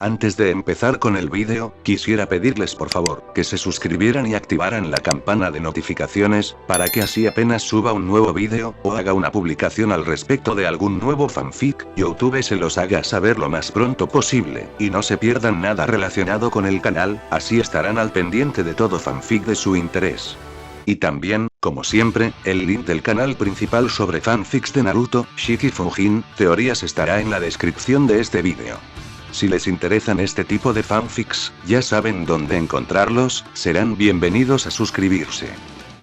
Antes de empezar con el vídeo, quisiera pedirles por favor, que se suscribieran y activaran la campana de notificaciones, para que así apenas suba un nuevo vídeo, o haga una publicación al respecto de algún nuevo fanfic, YouTube se los haga saber lo más pronto posible, y no se pierdan nada relacionado con el canal, así estarán al pendiente de todo fanfic de su interés. Y también, como siempre, el link del canal principal sobre fanfics de Naruto, Shiki Fujin, teorías estará en la descripción de este vídeo. Si les interesan este tipo de fanfics, ya saben dónde encontrarlos, serán bienvenidos a suscribirse.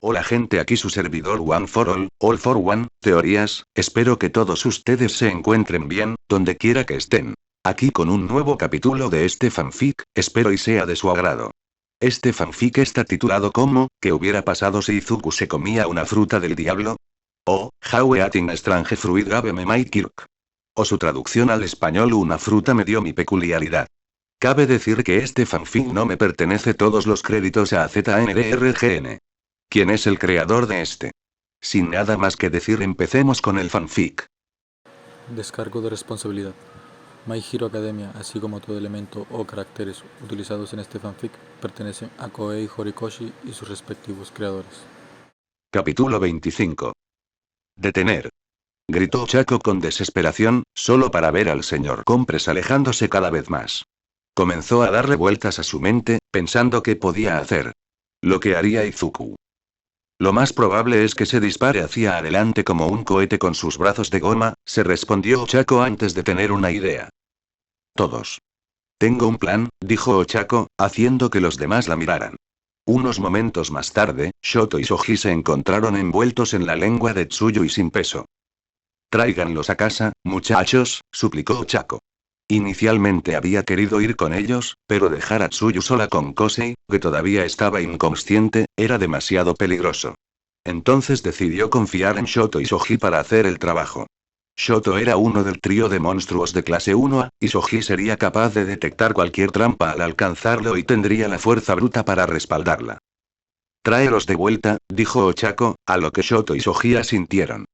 Hola gente, aquí su servidor One for All for One, teorías, espero que todos ustedes se encuentren bien, donde quiera que estén. Aquí con un nuevo capítulo de este fanfic, espero y sea de su agrado. Este fanfic está titulado como, ¿qué hubiera pasado si Izuku se comía una fruta del diablo? O, How Eating a Strange Fruit Gave Me My Kirk. O su traducción al español, una fruta me dio mi peculiaridad. Cabe decir que este fanfic no me pertenece, todos los créditos a ZNDRGN. ¿Quién es el creador de este? Sin nada más que decir, empecemos con el fanfic. Descargo de responsabilidad. My Hero Academia, así como todo elemento o caracteres utilizados en este fanfic, pertenecen a Koei Horikoshi y sus respectivos creadores. Capítulo 25. Detener. Gritó Chaco con desesperación, solo para ver al señor Compress alejándose cada vez más. Comenzó a darle vueltas a su mente, pensando qué podía hacer. Lo que haría Izuku. Lo más probable es que se dispare hacia adelante como un cohete con sus brazos de goma, se respondió Chaco antes de tener una idea. Todos. Tengo un plan, dijo Chaco, haciendo que los demás la miraran. Unos momentos más tarde, Shoto y Soji se encontraron envueltos en la lengua de Tsuyu y sin peso. Tráiganlos a casa, muchachos, suplicó Chaco. Inicialmente había querido ir con ellos, pero dejar a Tsuyu sola con Kosei, que todavía estaba inconsciente, era demasiado peligroso. Entonces decidió confiar en Shoto y Soji para hacer el trabajo. Shoto era uno del trío de monstruos de clase 1A, y Soji sería capaz de detectar cualquier trampa al alcanzarlo y tendría la fuerza bruta para respaldarla. Tráelos de vuelta, dijo Ochako, a lo que Shoto y Soji asintieron.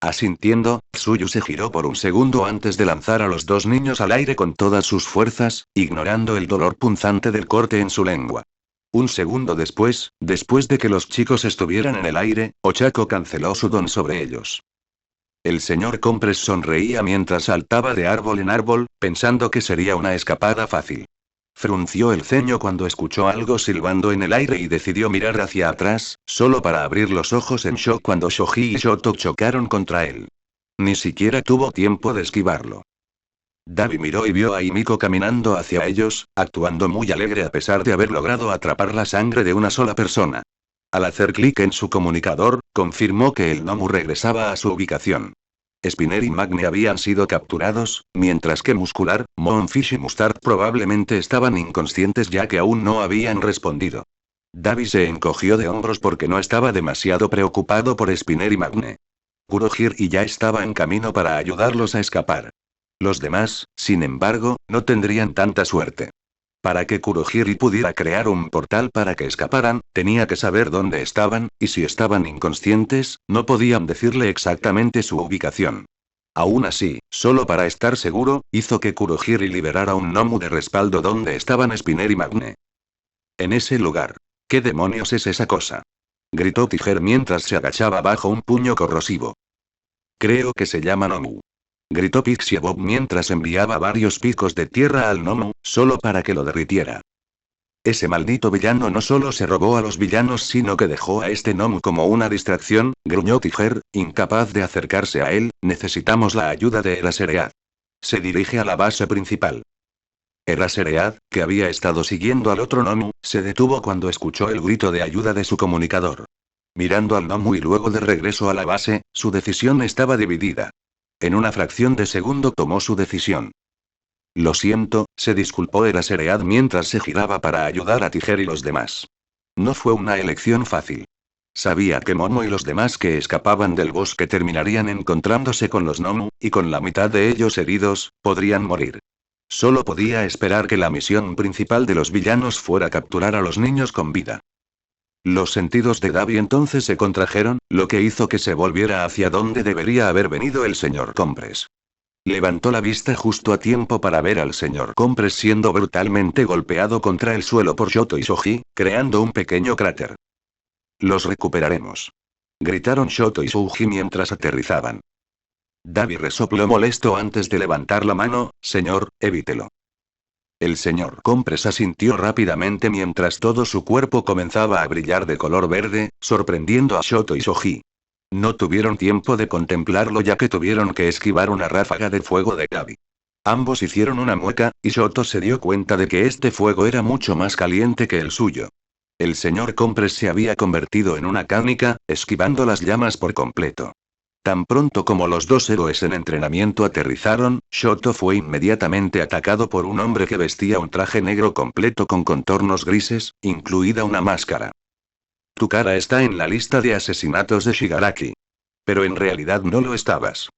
Asintiendo, Tsuyu se giró por un segundo antes de lanzar a los dos niños al aire con todas sus fuerzas, ignorando el dolor punzante del corte en su lengua. Un segundo después de que los chicos estuvieran en el aire, Ochako canceló su don sobre ellos. El señor Compress sonreía mientras saltaba de árbol en árbol, pensando que sería una escapada fácil. Frunció el ceño cuando escuchó algo silbando en el aire y decidió mirar hacia atrás, solo para abrir los ojos en shock cuando Shoji y Shoto chocaron contra él. Ni siquiera tuvo tiempo de esquivarlo. Dabi miró y vio a Himiko caminando hacia ellos, actuando muy alegre a pesar de haber logrado atrapar la sangre de una sola persona. Al hacer clic en su comunicador, confirmó que el Nomu regresaba a su ubicación. Spinner y Magne habían sido capturados, mientras que Muscular, Moonfish y Mustard probablemente estaban inconscientes ya que aún no habían respondido. Dabi se encogió de hombros porque no estaba demasiado preocupado por Spinner y Magne. Kurohiri ya estaba en camino para ayudarlos a escapar. Los demás, sin embargo, no tendrían tanta suerte. Para que Kurohiri pudiera crear un portal para que escaparan, tenía que saber dónde estaban, y si estaban inconscientes, no podían decirle exactamente su ubicación. Aún así, solo para estar seguro, hizo que Kurohiri liberara un Nomu de respaldo donde estaban Spinner y Magne. En ese lugar. ¿Qué demonios es esa cosa? Gritó Tiger mientras se agachaba bajo un puño corrosivo. Creo que se llama Nomu. Gritó Pixie Bob mientras enviaba varios picos de tierra al Nomu, solo para que lo derritiera. Ese maldito villano no solo se robó a los villanos sino que dejó a este Nomu como una distracción, gruñó Tiger, incapaz de acercarse a él. Necesitamos la ayuda de Eraseread. Se dirige a la base principal. Eraseread, que había estado siguiendo al otro Nomu, se detuvo cuando escuchó el grito de ayuda de su comunicador. Mirando al Nomu y luego de regreso a la base, su decisión estaba dividida. En una fracción de segundo tomó su decisión. Lo siento, se disculpó Eraseread mientras se giraba para ayudar a Tiger y los demás. No fue una elección fácil. Sabía que Momo y los demás que escapaban del bosque terminarían encontrándose con los Nomu, y con la mitad de ellos heridos, podrían morir. Solo podía esperar que la misión principal de los villanos fuera capturar a los niños con vida. Los sentidos de Dabi entonces se contrajeron, lo que hizo que se volviera hacia donde debería haber venido el señor Compress. Levantó la vista justo a tiempo para ver al señor Compress siendo brutalmente golpeado contra el suelo por Shoto y Shoji, creando un pequeño cráter. Los recuperaremos. Gritaron Shoto y Shoji mientras aterrizaban. Dabi resopló molesto antes de levantar la mano. Señor, evítelo. El señor Compress asintió rápidamente mientras todo su cuerpo comenzaba a brillar de color verde, sorprendiendo a Shoto y Shoji. No tuvieron tiempo de contemplarlo ya que tuvieron que esquivar una ráfaga de fuego de Dabi. Ambos hicieron una mueca, y Shoto se dio cuenta de que este fuego era mucho más caliente que el suyo. El señor Compress se había convertido en una canica, esquivando las llamas por completo. Tan pronto como los dos héroes en entrenamiento aterrizaron, Shoto fue inmediatamente atacado por un hombre que vestía un traje negro completo con contornos grises, incluida una máscara. Tu cara está en la lista de asesinatos de Shigaraki. Pero en realidad no lo estabas.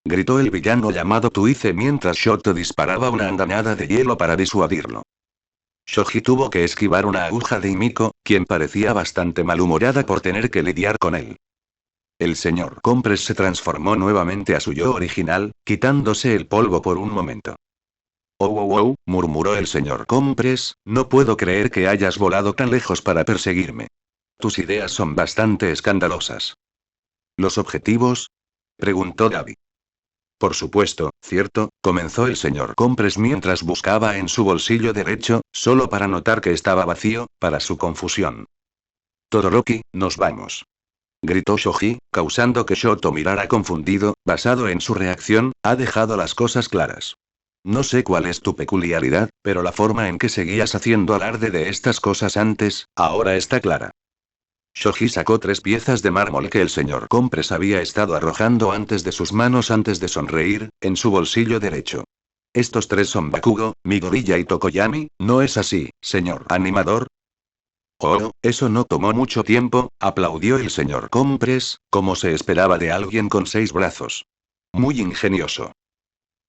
Gritó el villano llamado Tuize mientras Shoto disparaba una andanada de hielo para disuadirlo. Shoji tuvo que esquivar una aguja de Himiko, quien parecía bastante malhumorada por tener que lidiar con él. El señor Compress se transformó nuevamente a su yo original, quitándose el polvo por un momento. Oh, murmuró el señor Compress, no puedo creer que hayas volado tan lejos para perseguirme. Tus ideas son bastante escandalosas. ¿Los objetivos? Preguntó Dabi. Por supuesto, cierto, comenzó el señor Compress mientras buscaba en su bolsillo derecho, solo para notar que estaba vacío, para su confusión. Todoroki, nos vamos. Gritó Shoji, causando que Shoto mirara confundido. Basado en su reacción, ha dejado las cosas claras. No sé cuál es tu peculiaridad, pero la forma en que seguías haciendo alarde de estas cosas antes, ahora está clara. Shoji sacó 3 piezas de mármol que el señor Compress había estado arrojando antes de sus manos antes de sonreír, en su bolsillo derecho. Estos 3 son Bakugo, Midoriya y Tokoyami, ¿no es así, señor animador? Oh, eso no tomó mucho tiempo, aplaudió el señor Compress, como se esperaba de alguien con 6 brazos. Muy ingenioso.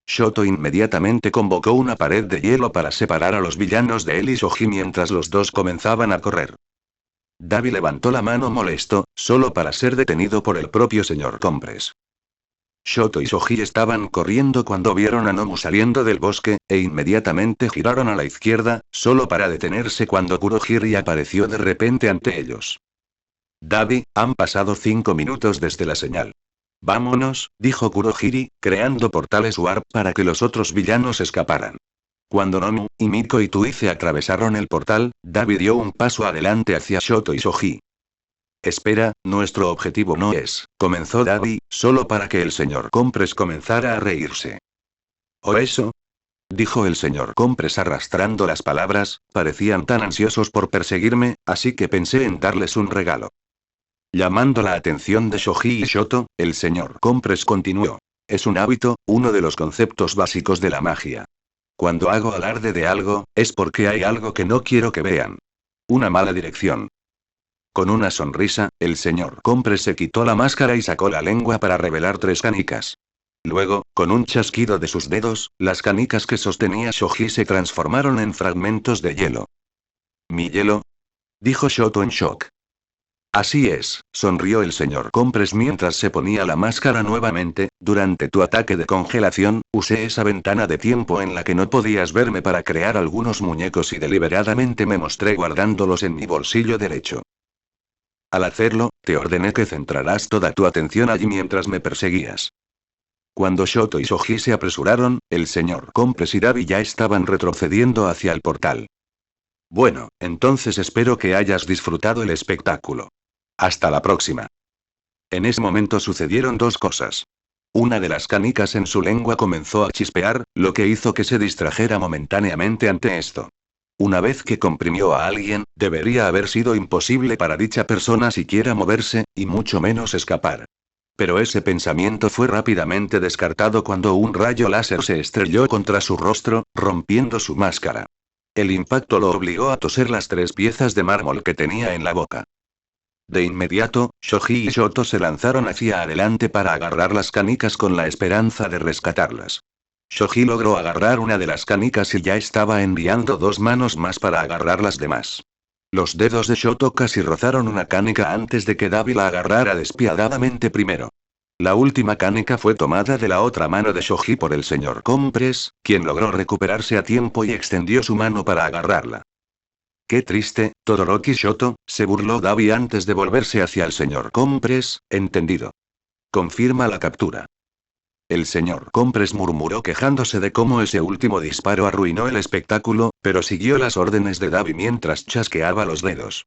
Shoto inmediatamente convocó una pared de hielo para separar a los villanos de él y Shoji mientras los dos comenzaban a correr. Dabi levantó la mano molesto, solo para ser detenido por el propio señor Compress. Shoto y Shoji estaban corriendo cuando vieron a Nomu saliendo del bosque, e inmediatamente giraron a la izquierda, solo para detenerse cuando Kurohiri apareció de repente ante ellos. Dabi, han pasado 5 minutos desde la señal. Vámonos, dijo Kurohiri, creando portales warp para que los otros villanos escaparan. Cuando Nomu, Himiko y Tuize atravesaron el portal, Dabi dio un paso adelante hacia Shoto y Shoji. Espera, nuestro objetivo no es, comenzó Dabi, solo para que el señor Compress comenzara a reírse. ¿O eso? Dijo el señor Compress arrastrando las palabras, parecían tan ansiosos por perseguirme, así que pensé en darles un regalo. Llamando la atención de Shoji y Shoto, el señor Compress continuó. Es un hábito, uno de los conceptos básicos de la magia. Cuando hago alarde de algo, es porque hay algo que no quiero que vean. Una mala dirección. Con una sonrisa, el señor Compress se quitó la máscara y sacó la lengua para revelar 3 canicas. Luego, con un chasquido de sus dedos, las canicas que sostenía Shoji se transformaron en fragmentos de hielo. ¿Mi hielo? Dijo Shoto en shock. Así es, sonrió el señor Compress mientras se ponía la máscara nuevamente. Durante tu ataque de congelación, usé esa ventana de tiempo en la que no podías verme para crear algunos muñecos y deliberadamente me mostré guardándolos en mi bolsillo derecho. Al hacerlo, te ordené que centrarás toda tu atención allí mientras me perseguías. Cuando Shoto y Shoji se apresuraron, el señor Compress y Dabi ya estaban retrocediendo hacia el portal. Bueno, entonces espero que hayas disfrutado el espectáculo. Hasta la próxima. En ese momento sucedieron 2 cosas. Una de las canicas en su lengua comenzó a chispear, lo que hizo que se distrajera momentáneamente ante esto. Una vez que comprimió a alguien, debería haber sido imposible para dicha persona siquiera moverse, y mucho menos escapar. Pero ese pensamiento fue rápidamente descartado cuando un rayo láser se estrelló contra su rostro, rompiendo su máscara. El impacto lo obligó a toser las 3 piezas de mármol que tenía en la boca. De inmediato, Shoji y Shoto se lanzaron hacia adelante para agarrar las canicas con la esperanza de rescatarlas. Shoji logró agarrar una de las canicas y ya estaba enviando 2 manos más para agarrar las demás. Los dedos de Shoto casi rozaron una canica antes de que Dabi la agarrara despiadadamente primero. La última caneca fue tomada de la otra mano de Shoji por el señor Compress, quien logró recuperarse a tiempo y extendió su mano para agarrarla. Qué triste, Todoroki Shoto, se burló Dabi antes de volverse hacia el señor Compress, entendido. Confirma la captura. El señor Compress murmuró quejándose de cómo ese último disparo arruinó el espectáculo, pero siguió las órdenes de Dabi mientras chasqueaba los dedos.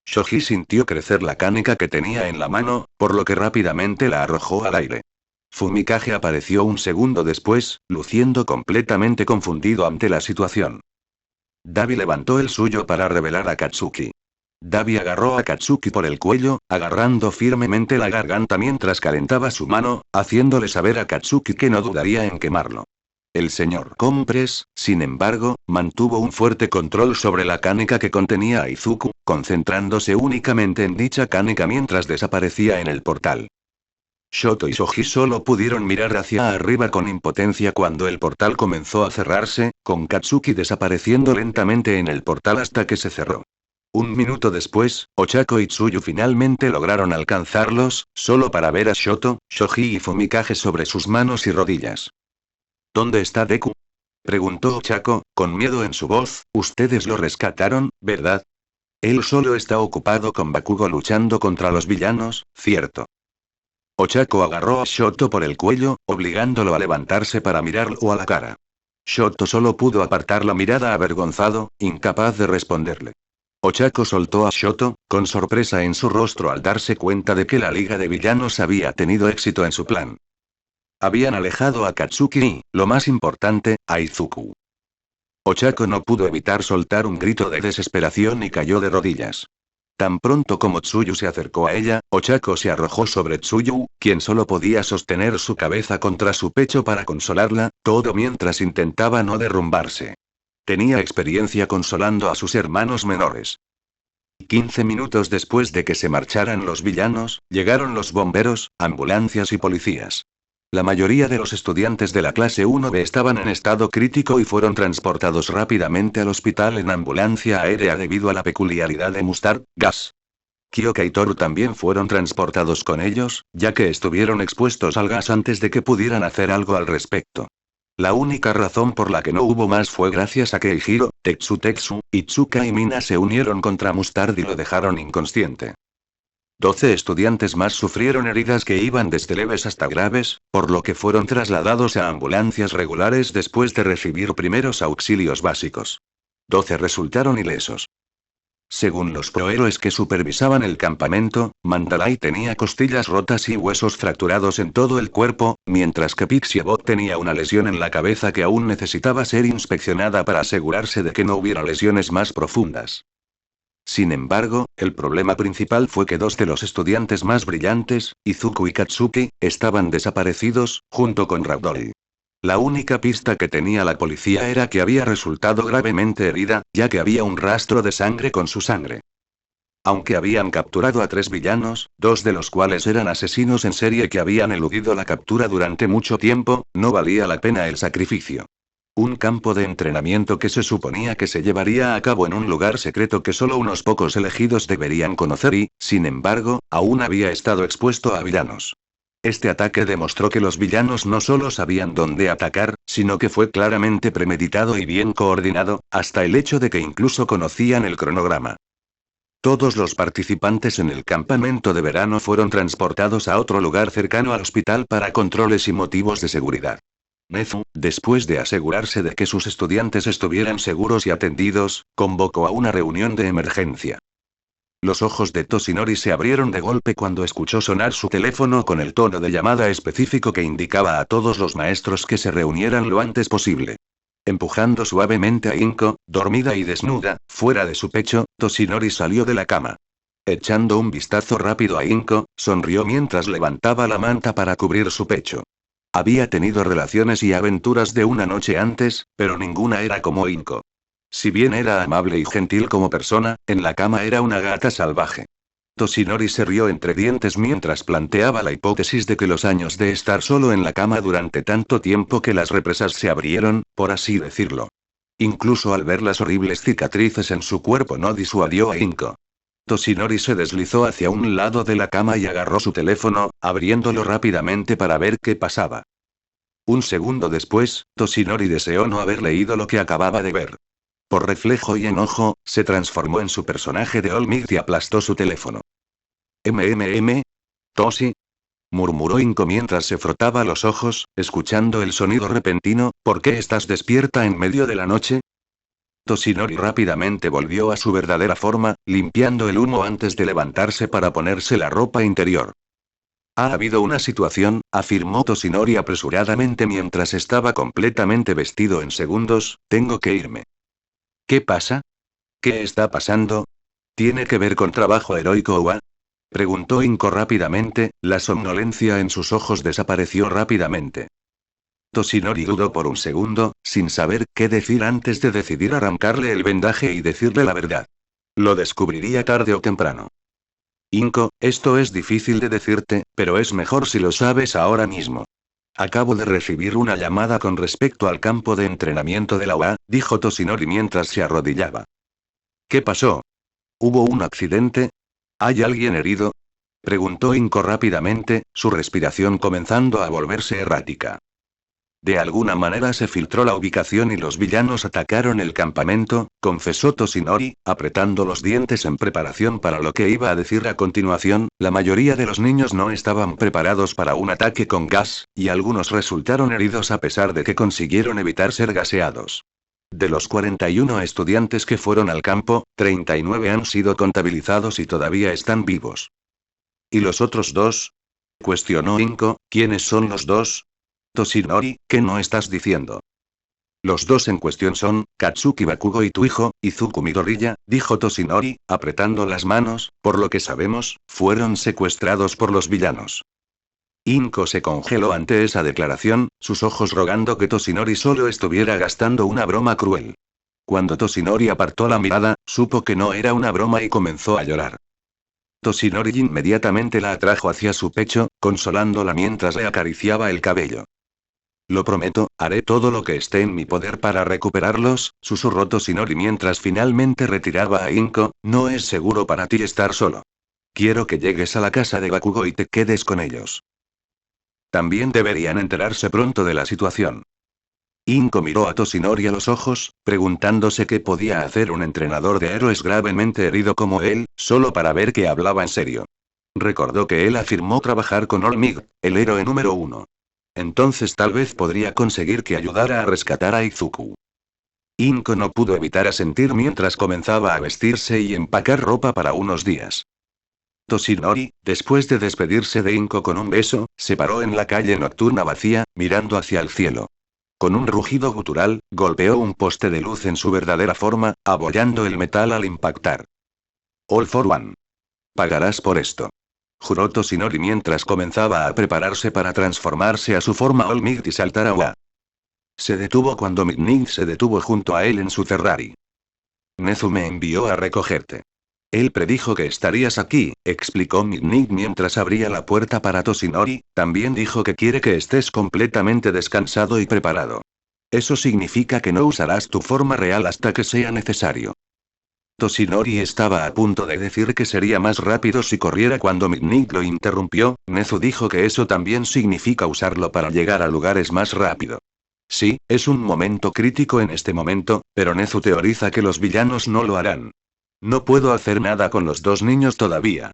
Shoji sintió crecer la caneca que tenía en la mano, por lo que rápidamente la arrojó al aire. Fumikage apareció un segundo después, luciendo completamente confundido ante la situación. Dabi levantó el suyo para revelar a Katsuki. Dabi agarró a Katsuki por el cuello, agarrando firmemente la garganta mientras calentaba su mano, haciéndole saber a Katsuki que no dudaría en quemarlo. El señor Compress, sin embargo, mantuvo un fuerte control sobre la caneca que contenía a Izuku, concentrándose únicamente en dicha caneca mientras desaparecía en el portal. Shoto y Shoji solo pudieron mirar hacia arriba con impotencia cuando el portal comenzó a cerrarse, con Katsuki desapareciendo lentamente en el portal hasta que se cerró. Un minuto después, Ochako y Tsuyu finalmente lograron alcanzarlos, solo para ver a Shoto, Shoji y Fumikage sobre sus manos y rodillas. ¿Dónde está Deku? Preguntó Ochako, con miedo en su voz. Ustedes lo rescataron, ¿verdad? Él solo está ocupado con Bakugo luchando contra los villanos, ¿cierto? Ochako agarró a Shoto por el cuello, obligándolo a levantarse para mirarlo a la cara. Shoto solo pudo apartar la mirada avergonzado, incapaz de responderle. Ochako soltó a Shoto, con sorpresa en su rostro al darse cuenta de que la Liga de Villanos había tenido éxito en su plan. Habían alejado a Katsuki y, lo más importante, a Izuku. Ochako no pudo evitar soltar un grito de desesperación y cayó de rodillas. Tan pronto como Tsuyu se acercó a ella, Ochako se arrojó sobre Tsuyu, quien solo podía sostener su cabeza contra su pecho para consolarla, todo mientras intentaba no derrumbarse. Tenía experiencia consolando a sus hermanos menores. 15 minutos después de que se marcharan los villanos, llegaron los bomberos, ambulancias y policías. La mayoría de los estudiantes de la clase 1B estaban en estado crítico y fueron transportados rápidamente al hospital en ambulancia aérea debido a la peculiaridad de Mustard Gas. Kyoka y Toru también fueron transportados con ellos, ya que estuvieron expuestos al gas antes de que pudieran hacer algo al respecto. La única razón por la que no hubo más fue gracias a que Eijiro, Tetsu, Itsuka y Mina se unieron contra Mustard y lo dejaron inconsciente. 12 estudiantes más sufrieron heridas que iban desde leves hasta graves, por lo que fueron trasladados a ambulancias regulares después de recibir primeros auxilios básicos. 12 resultaron ilesos. Según los prohéroes que supervisaban el campamento, Mandalay tenía costillas rotas y huesos fracturados en todo el cuerpo, mientras que Pixiebot tenía una lesión en la cabeza que aún necesitaba ser inspeccionada para asegurarse de que no hubiera lesiones más profundas. Sin embargo, el problema principal fue que dos de los estudiantes más brillantes, Izuku y Katsuki, estaban desaparecidos, junto con Ragdoll. La única pista que tenía la policía era que había resultado gravemente herida, ya que había un rastro de sangre con su sangre. Aunque habían capturado a 3 villanos, 2 de los cuales eran asesinos en serie que habían eludido la captura durante mucho tiempo, no valía la pena el sacrificio. Un campo de entrenamiento que se suponía que se llevaría a cabo en un lugar secreto que solo unos pocos elegidos deberían conocer y, sin embargo, aún había estado expuesto a villanos. Este ataque demostró que los villanos no solo sabían dónde atacar, sino que fue claramente premeditado y bien coordinado, hasta el hecho de que incluso conocían el cronograma. Todos los participantes en el campamento de verano fueron transportados a otro lugar cercano al hospital para controles y motivos de seguridad. Nezu, después de asegurarse de que sus estudiantes estuvieran seguros y atendidos, convocó a una reunión de emergencia. Los ojos de Toshinori se abrieron de golpe cuando escuchó sonar su teléfono con el tono de llamada específico que indicaba a todos los maestros que se reunieran lo antes posible. Empujando suavemente a Inko, dormida y desnuda, fuera de su pecho, Toshinori salió de la cama. Echando un vistazo rápido a Inko, sonrió mientras levantaba la manta para cubrir su pecho. Había tenido relaciones y aventuras de una noche antes, pero ninguna era como Inko. Si bien era amable y gentil como persona, en la cama era una gata salvaje. Toshinori se rió entre dientes mientras planteaba la hipótesis de que los años de estar solo en la cama durante tanto tiempo que las represas se abrieron, por así decirlo. Incluso al ver las horribles cicatrices en su cuerpo no disuadió a Inko. Toshinori se deslizó hacia un lado de la cama y agarró su teléfono, abriéndolo rápidamente para ver qué pasaba. Un segundo después, Toshinori deseó no haber leído lo que acababa de ver. Por reflejo y enojo, se transformó en su personaje de All Might y aplastó su teléfono. Toshi, murmuró Inko mientras se frotaba los ojos, escuchando el sonido repentino. ¿Por qué estás despierta en medio de la noche? Toshinori rápidamente volvió a su verdadera forma, limpiando el humo antes de levantarse para ponerse la ropa interior. Ha habido una situación, afirmó Toshinori apresuradamente mientras estaba completamente vestido en segundos. Tengo que irme. ¿Qué pasa? ¿Qué está pasando? ¿Tiene que ver con trabajo heroico o...? Preguntó Inko rápidamente, la somnolencia en sus ojos desapareció rápidamente. Toshinori dudó por un segundo, sin saber qué decir antes de decidir arrancarle el vendaje y decirle la verdad. Lo descubriría tarde o temprano. Inko, esto es difícil de decirte, pero es mejor si lo sabes ahora mismo. Acabo de recibir una llamada con respecto al campo de entrenamiento de la UA, dijo Toshinori mientras se arrodillaba. ¿Qué pasó? ¿Hubo un accidente? ¿Hay alguien herido? Preguntó Inko rápidamente, su respiración comenzando a volverse errática. De alguna manera se filtró la ubicación y los villanos atacaron el campamento, confesó Toshinori, apretando los dientes en preparación para lo que iba a decir a continuación. La mayoría de los niños no estaban preparados para un ataque con gas, y algunos resultaron heridos a pesar de que consiguieron evitar ser gaseados. De los 41 estudiantes que fueron al campo, 39 han sido contabilizados y todavía están vivos. ¿Y los otros dos? Cuestionó Inko. ¿Quiénes son los dos? Toshinori, ¿qué no estás diciendo? Los dos en cuestión son, Katsuki Bakugo y tu hijo, Izuku Midoriya, dijo Toshinori, apretando las manos. Por lo que sabemos, fueron secuestrados por los villanos. Inko se congeló ante esa declaración, sus ojos rogando que Toshinori solo estuviera gastando una broma cruel. Cuando Toshinori apartó la mirada, supo que no era una broma y comenzó a llorar. Toshinori inmediatamente la atrajo hacia su pecho, consolándola mientras le acariciaba el cabello. Lo prometo, haré todo lo que esté en mi poder para recuperarlos, susurró Toshinori mientras finalmente retiraba a Inko. No es seguro para ti estar solo. Quiero que llegues a la casa de Bakugo y te quedes con ellos. También deberían enterarse pronto de la situación. Inko miró a Toshinori a los ojos, preguntándose qué podía hacer un entrenador de héroes gravemente herido como él, solo para ver que hablaba en serio. Recordó que él afirmó trabajar con All Might, el héroe número 1. Entonces tal vez podría conseguir que ayudara a rescatar a Izuku. Inko no pudo evitar asentir mientras comenzaba a vestirse y empacar ropa para unos días. Toshinori, después de despedirse de Inko con un beso, se paró en la calle nocturna vacía, mirando hacia el cielo. Con un rugido gutural, golpeó un poste de luz en su verdadera forma, abollando el metal al impactar. All for one. Pagarás por esto. Juró Toshinori mientras comenzaba a prepararse para transformarse a su forma All Might y saltar a UA. Se detuvo cuando Midnight se detuvo junto a él en su Ferrari. Nezu me envió a recogerte. Él predijo que estarías aquí, explicó Midnight mientras abría la puerta para Toshinori. También dijo que quiere que estés completamente descansado y preparado. Eso significa que no usarás tu forma real hasta que sea necesario. Toshinori estaba a punto de decir que sería más rápido si corriera cuando Midnight lo interrumpió. Nezu dijo que eso también significa usarlo para llegar a lugares más rápido. Sí, es un momento crítico en este momento, pero Nezu teoriza que los villanos no lo harán. No puedo hacer nada con los dos niños todavía.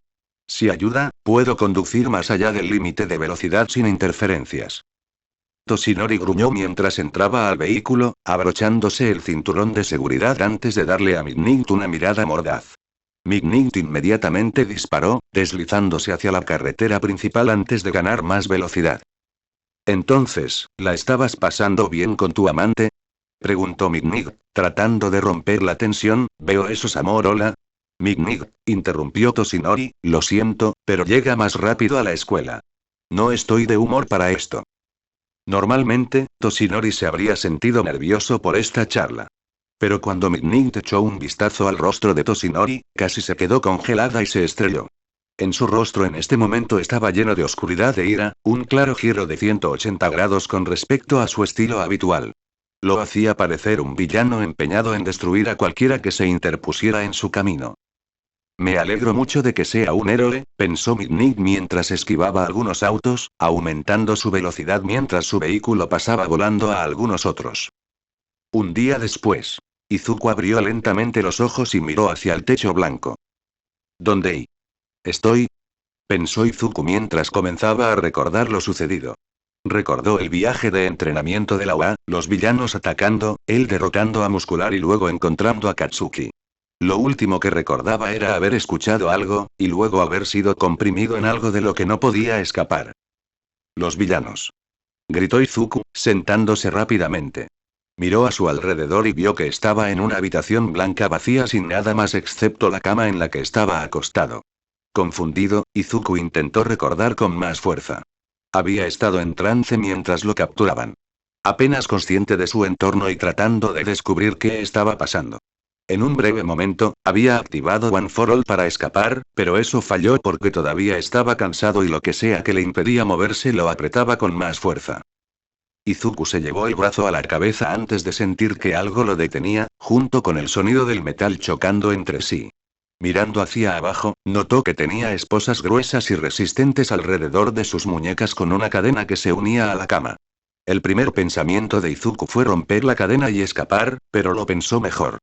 Si ayuda, puedo conducir más allá del límite de velocidad sin interferencias. Toshinori gruñó mientras entraba al vehículo, abrochándose el cinturón de seguridad antes de darle a Midnight una mirada mordaz. Midnight inmediatamente disparó, deslizándose hacia la carretera principal antes de ganar más velocidad. Entonces, ¿la estabas pasando bien con tu amante? Preguntó Midnight, tratando de romper la tensión. Veo esos amor. Hola. Midnight, interrumpió Toshinori, lo siento, pero llega más rápido a la escuela. No estoy de humor para esto. Normalmente, Toshinori se habría sentido nervioso por esta charla. Pero cuando Midnight echó un vistazo al rostro de Toshinori, casi se quedó congelada y se estrelló. En su rostro en este momento estaba lleno de oscuridad e ira, un claro giro de 180 grados con respecto a su estilo habitual. Lo hacía parecer un villano empeñado en destruir a cualquiera que se interpusiera en su camino. Me alegro mucho de que sea un héroe, pensó Midnight mientras esquivaba algunos autos, aumentando su velocidad mientras su vehículo pasaba volando a algunos otros. Un día después, Izuku abrió lentamente los ojos y miró hacia el techo blanco. ¿Dónde estoy? Pensó Izuku mientras comenzaba a recordar lo sucedido. Recordó el viaje de entrenamiento de la UA, los villanos atacando, él derrotando a Muscular y luego encontrando a Katsuki. Lo último que recordaba era haber escuchado algo, y luego haber sido comprimido en algo de lo que no podía escapar. Los villanos. Gritó Izuku, sentándose rápidamente. Miró a su alrededor y vio que estaba en una habitación blanca vacía sin nada más excepto la cama en la que estaba acostado. Confundido, Izuku intentó recordar con más fuerza. Había estado en trance mientras lo capturaban. Apenas consciente de su entorno y tratando de descubrir qué estaba pasando. En un breve momento, había activado One for All para escapar, pero eso falló porque todavía estaba cansado y lo que sea que le impedía moverse lo apretaba con más fuerza. Izuku se llevó el brazo a la cabeza antes de sentir que algo lo detenía, junto con el sonido del metal chocando entre sí. Mirando hacia abajo, notó que tenía esposas gruesas y resistentes alrededor de sus muñecas con una cadena que se unía a la cama. El primer pensamiento de Izuku fue romper la cadena y escapar, pero lo pensó mejor.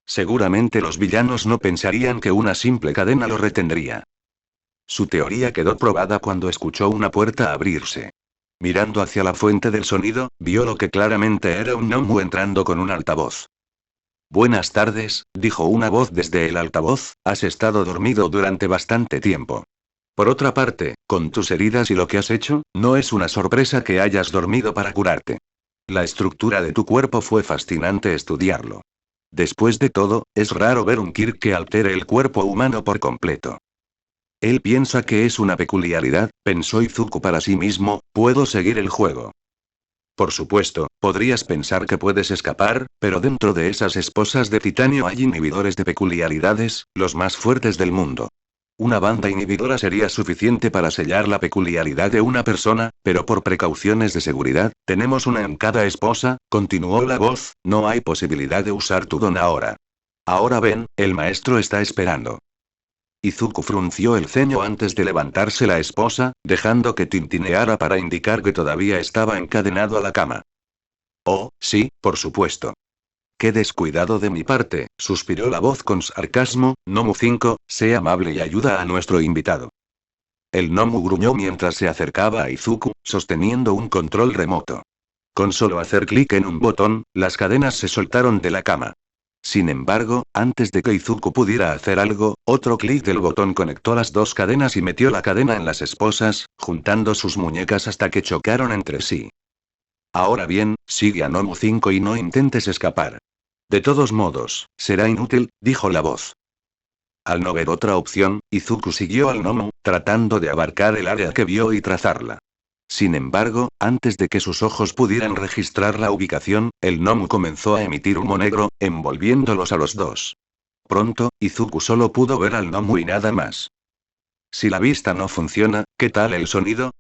Seguramente los villanos no pensarían que una simple cadena lo retendría. Su teoría quedó probada cuando escuchó una puerta abrirse. Mirando hacia la fuente del sonido, vio lo que claramente era un gnomo entrando con un altavoz. Buenas tardes, dijo una voz desde el altavoz, has estado dormido durante bastante tiempo. Por otra parte, con tus heridas y lo que has hecho, no es una sorpresa que hayas dormido para curarte. La estructura de tu cuerpo fue fascinante estudiarlo. Después de todo, es raro ver un Kirk que altere el cuerpo humano por completo. Él piensa que es una peculiaridad, pensó Izuku para sí mismo, puedo seguir el juego. Por supuesto, podrías pensar que puedes escapar, pero dentro de esas esposas de titanio hay inhibidores de peculiaridades, los más fuertes del mundo. Una banda inhibidora sería suficiente para sellar la peculiaridad de una persona, pero por precauciones de seguridad, tenemos una en cada esposa, continuó la voz, no hay posibilidad de usar tu don ahora. Ahora ven, el maestro está esperando. Izuku frunció el ceño antes de levantarse la esposa, dejando que tintineara para indicar que todavía estaba encadenado a la cama. Oh, sí, por supuesto. Qué descuidado de mi parte, suspiró la voz con sarcasmo, Nomu 5, sé amable y ayuda a nuestro invitado. El Nomu gruñó mientras se acercaba a Izuku, sosteniendo un control remoto. Con solo hacer clic en un botón, las cadenas se soltaron de la cama. Sin embargo, antes de que Izuku pudiera hacer algo, otro clic del botón conectó las dos cadenas y metió la cadena en las esposas, juntando sus muñecas hasta que chocaron entre sí. Ahora bien, sigue a Nomu 5 y no intentes escapar. De todos modos, será inútil, dijo la voz. Al no ver otra opción, Izuku siguió al Nomu, tratando de abarcar el área que vio y trazarla. Sin embargo, antes de que sus ojos pudieran registrar la ubicación, el Nomu comenzó a emitir humo negro, envolviéndolos a los dos. Pronto, Izuku solo pudo ver al Nomu y nada más. Si la vista no funciona, ¿qué tal el sonido?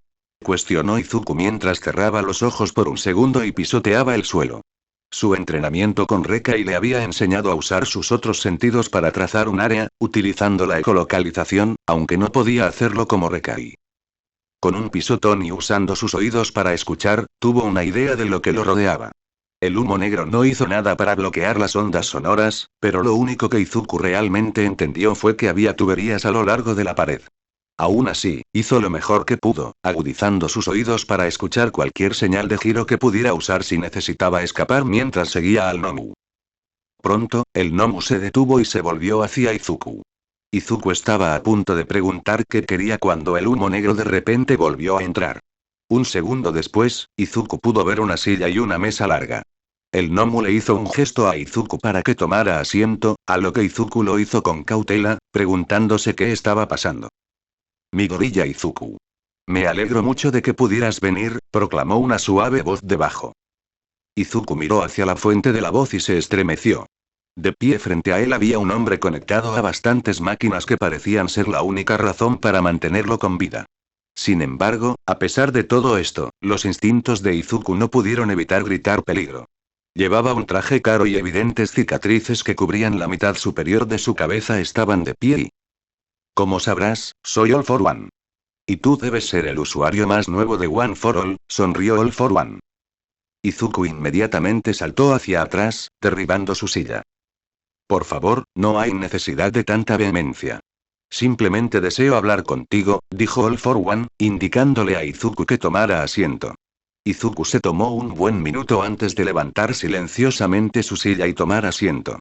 Cuestionó Izuku mientras cerraba los ojos por un segundo y pisoteaba el suelo. Su entrenamiento con Rekai le había enseñado a usar sus otros sentidos para trazar un área, utilizando la ecolocalización, aunque no podía hacerlo como Rekai. Con un pisotón y usando sus oídos para escuchar, tuvo una idea de lo que lo rodeaba. El humo negro no hizo nada para bloquear las ondas sonoras, pero lo único que Izuku realmente entendió fue que había tuberías a lo largo de la pared. Aún así, hizo lo mejor que pudo, agudizando sus oídos para escuchar cualquier señal de giro que pudiera usar si necesitaba escapar mientras seguía al Nomu. Pronto, el Nomu se detuvo y se volvió hacia Izuku. Izuku estaba a punto de preguntar qué quería cuando el humo negro de repente volvió a entrar. Un segundo después, Izuku pudo ver una silla y una mesa larga. El Nomu le hizo un gesto a Izuku para que tomara asiento, a lo que Izuku lo hizo con cautela, preguntándose qué estaba pasando. Midoriya Izuku. Me alegro mucho de que pudieras venir, proclamó una suave voz debajo. Izuku miró hacia la fuente de la voz y se estremeció. De pie frente a él había un hombre conectado a bastantes máquinas que parecían ser la única razón para mantenerlo con vida. Sin embargo, a pesar de todo esto, los instintos de Izuku no pudieron evitar gritar peligro. Llevaba un traje caro y evidentes cicatrices que cubrían la mitad superior de su cabeza estaban de pie y... Como sabrás, soy All for One. Y tú debes ser el usuario más nuevo de One for All, sonrió All for One. Izuku inmediatamente saltó hacia atrás, derribando su silla. Por favor, no hay necesidad de tanta vehemencia. Simplemente deseo hablar contigo, dijo All for One, indicándole a Izuku que tomara asiento. Izuku se tomó un buen minuto antes de levantar silenciosamente su silla y tomar asiento.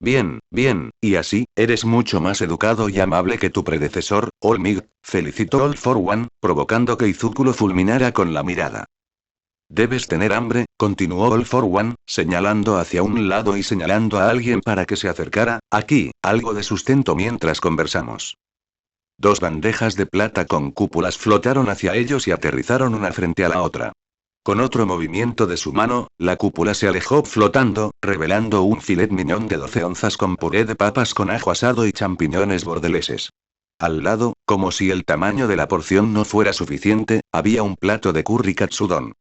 Bien, bien, y así, eres mucho más educado y amable que tu predecesor, All Might, felicitó All for One, provocando que Izuku lo fulminara con la mirada. Debes tener hambre, continuó All for One, señalando hacia un lado y señalando a alguien para que se acercara, aquí, algo de sustento mientras conversamos. 2 bandejas de plata con cúpulas flotaron hacia ellos y aterrizaron una frente a la otra. Con otro movimiento de su mano, la cúpula se alejó flotando, revelando un filet mignon de 12 onzas con puré de papas con ajo asado y champiñones bordeleses. Al lado, como si el tamaño de la porción no fuera suficiente, había un plato de curry katsudon.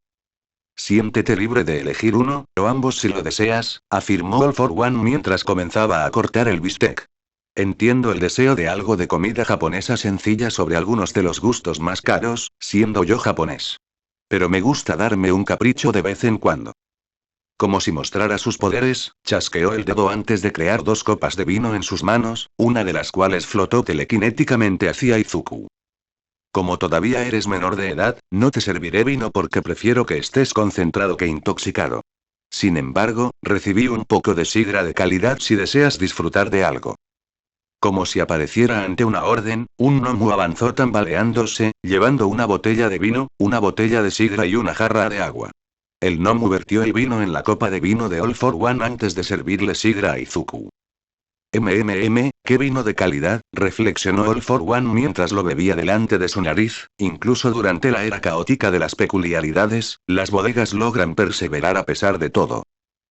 Siéntete libre de elegir uno, o ambos si lo deseas, afirmó All for One mientras comenzaba a cortar el bistec. Entiendo el deseo de algo de comida japonesa sencilla sobre algunos de los gustos más caros, siendo yo japonés. Pero me gusta darme un capricho de vez en cuando. Como si mostrara sus poderes, chasqueó el dedo antes de crear 2 copas de vino en sus manos, una de las cuales flotó telequinéticamente hacia Izuku. Como todavía eres menor de edad, no te serviré vino porque prefiero que estés concentrado que intoxicado. Sin embargo, recibí un poco de sidra de calidad si deseas disfrutar de algo. Como si apareciera ante una orden, un gnomo avanzó tambaleándose, llevando una botella de vino, una botella de sidra y una jarra de agua. El gnomo vertió el vino en la copa de vino de All for One antes de servirle sidra a Izuku. ¿Qué vino de calidad?, reflexionó All for One mientras lo bebía delante de su nariz. Incluso durante la era caótica de las peculiaridades, las bodegas logran perseverar a pesar de todo.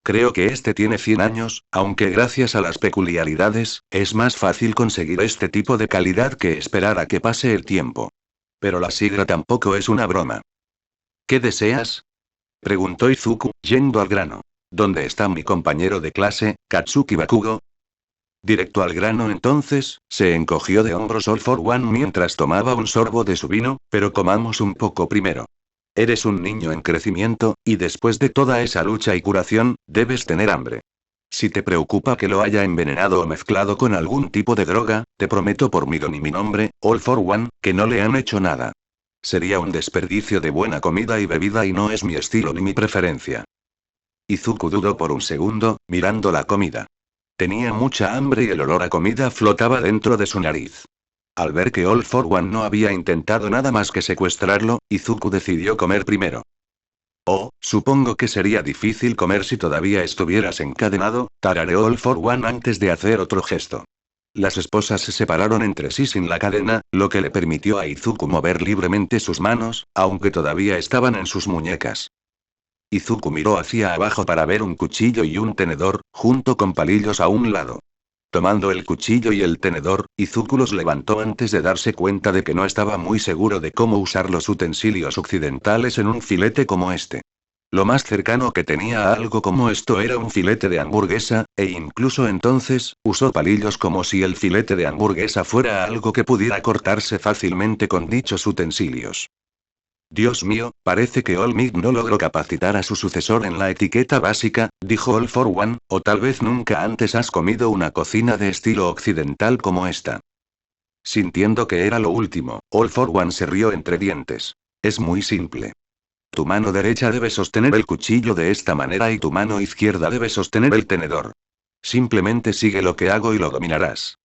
Creo que este tiene 100 años, aunque gracias a las peculiaridades, es más fácil conseguir este tipo de calidad que esperar a que pase el tiempo. Pero la sidra tampoco es una broma. ¿Qué deseas?, preguntó Izuku, yendo al grano. ¿Dónde está mi compañero de clase, Katsuki Bakugo? Directo al grano entonces, se encogió de hombros All for One mientras tomaba un sorbo de su vino, pero comamos un poco primero. Eres un niño en crecimiento, y después de toda esa lucha y curación, debes tener hambre. Si te preocupa que lo haya envenenado o mezclado con algún tipo de droga, te prometo por mi don y mi nombre, All for One, que no le han hecho nada. Sería un desperdicio de buena comida y bebida y no es mi estilo ni mi preferencia. Izuku dudó por un segundo, mirando la comida. Tenía mucha hambre y el olor a comida flotaba dentro de su nariz. Al ver que All for One no había intentado nada más que secuestrarlo, Izuku decidió comer primero. Oh, supongo que sería difícil comer si todavía estuvieras encadenado, tarareó All for One antes de hacer otro gesto. Las esposas se separaron entre sí sin la cadena, lo que le permitió a Izuku mover libremente sus manos, aunque todavía estaban en sus muñecas. Izuku miró hacia abajo para ver un cuchillo y un tenedor, junto con palillos a un lado. Tomando el cuchillo y el tenedor, Izuku los levantó antes de darse cuenta de que no estaba muy seguro de cómo usar los utensilios occidentales en un filete como este. Lo más cercano que tenía a algo como esto era un filete de hamburguesa, e incluso entonces, usó palillos como si el filete de hamburguesa fuera algo que pudiera cortarse fácilmente con dichos utensilios. Dios mío, parece que All Might no logró capacitar a su sucesor en la etiqueta básica, dijo All for One, o tal vez nunca antes has comido una cocina de estilo occidental como esta. Sintiendo que era lo último, All for One se rió entre dientes. Es muy simple. Tu mano derecha debe sostener el cuchillo de esta manera y tu mano izquierda debe sostener el tenedor. Simplemente sigue lo que hago y lo dominarás.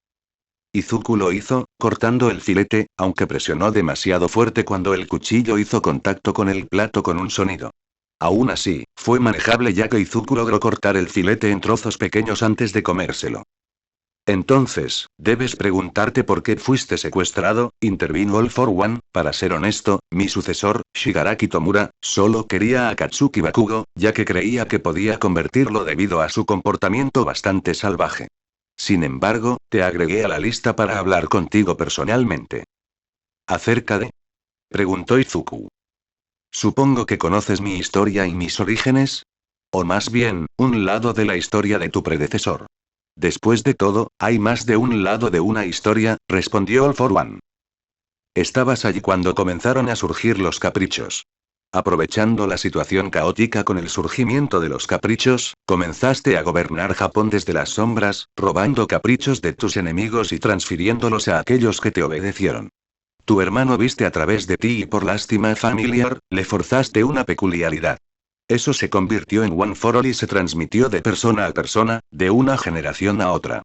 Izuku lo hizo, cortando el filete, aunque presionó demasiado fuerte cuando el cuchillo hizo contacto con el plato con un sonido. Aún así, fue manejable ya que Izuku logró cortar el filete en trozos pequeños antes de comérselo. Entonces, debes preguntarte por qué fuiste secuestrado, intervino All for One. Para ser honesto, mi sucesor, Shigaraki Tomura, solo quería a Katsuki Bakugo, ya que creía que podía convertirlo debido a su comportamiento bastante salvaje. Sin embargo, te agregué a la lista para hablar contigo personalmente. ¿Acerca de? Preguntó Izuku. Supongo que conoces mi historia y mis orígenes. O más bien, un lado de la historia de tu predecesor. Después de todo, hay más de un lado de una historia, respondió All for One. Estabas allí cuando comenzaron a surgir los caprichos. Aprovechando la situación caótica con el surgimiento de los caprichos, comenzaste a gobernar Japón desde las sombras, robando caprichos de tus enemigos y transfiriéndolos a aquellos que te obedecieron. Tu hermano viste a través de ti y por lástima familiar, le forzaste una peculiaridad. Eso se convirtió en One for All y se transmitió de persona a persona, de una generación a otra.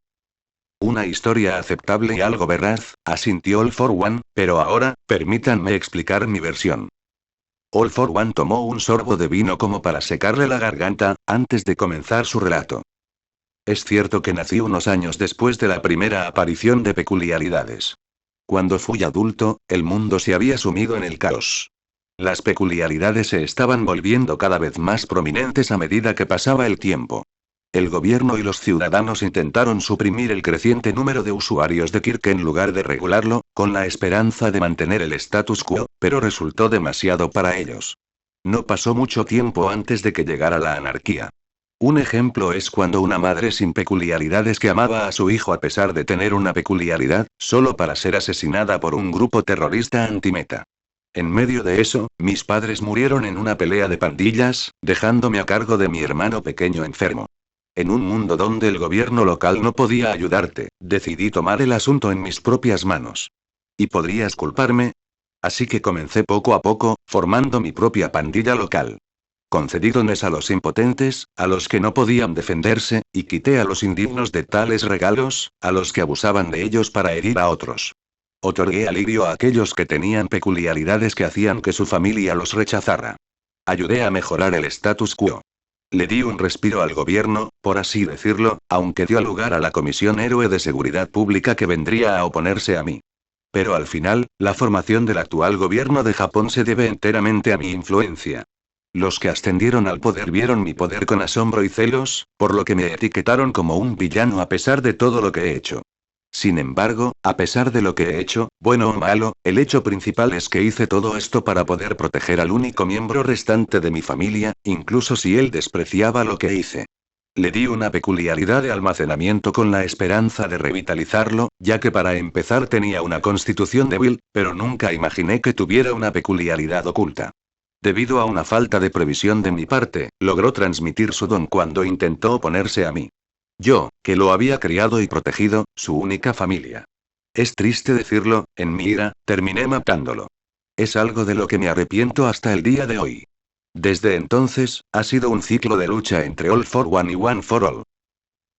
Una historia aceptable y algo veraz, asintió All for One, pero ahora, permítanme explicar mi versión. All for One tomó un sorbo de vino como para secarle la garganta, antes de comenzar su relato. Es cierto que nací unos años después de la primera aparición de peculiaridades. Cuando fui adulto, el mundo se había sumido en el caos. Las peculiaridades se estaban volviendo cada vez más prominentes a medida que pasaba el tiempo. El gobierno y los ciudadanos intentaron suprimir el creciente número de usuarios de Kirk en lugar de regularlo, con la esperanza de mantener el status quo, pero resultó demasiado para ellos. No pasó mucho tiempo antes de que llegara la anarquía. Un ejemplo es cuando una madre sin peculiaridades que amaba a su hijo a pesar de tener una peculiaridad, solo para ser asesinada por un grupo terrorista antimeta. En medio de eso, mis padres murieron en una pelea de pandillas, dejándome a cargo de mi hermano pequeño enfermo. En un mundo donde el gobierno local no podía ayudarte, decidí tomar el asunto en mis propias manos. ¿Y podrías culparme? Así que comencé poco a poco, formando mi propia pandilla local. Concedí dones a los impotentes, a los que no podían defenderse, y quité a los indignos de tales regalos, a los que abusaban de ellos para herir a otros. Otorgué alivio a aquellos que tenían peculiaridades que hacían que su familia los rechazara. Ayudé a mejorar el status quo. Le di un respiro al gobierno, por así decirlo, aunque dio lugar a la Comisión Héroe de Seguridad Pública que vendría a oponerse a mí. Pero al final, la formación del actual gobierno de Japón se debe enteramente a mi influencia. Los que ascendieron al poder vieron mi poder con asombro y celos, por lo que me etiquetaron como un villano a pesar de todo lo que he hecho. Sin embargo, a pesar de lo que he hecho, bueno o malo, el hecho principal es que hice todo esto para poder proteger al único miembro restante de mi familia, incluso si él despreciaba lo que hice. Le di una peculiaridad de almacenamiento con la esperanza de revitalizarlo, ya que para empezar tenía una constitución débil, pero nunca imaginé que tuviera una peculiaridad oculta. Debido a una falta de previsión de mi parte, logró transmitir su don cuando intentó oponerse a mí. Yo, que lo había criado y protegido, su única familia. Es triste decirlo, en mi ira, terminé matándolo. Es algo de lo que me arrepiento hasta el día de hoy. Desde entonces, ha sido un ciclo de lucha entre All for One y One for All.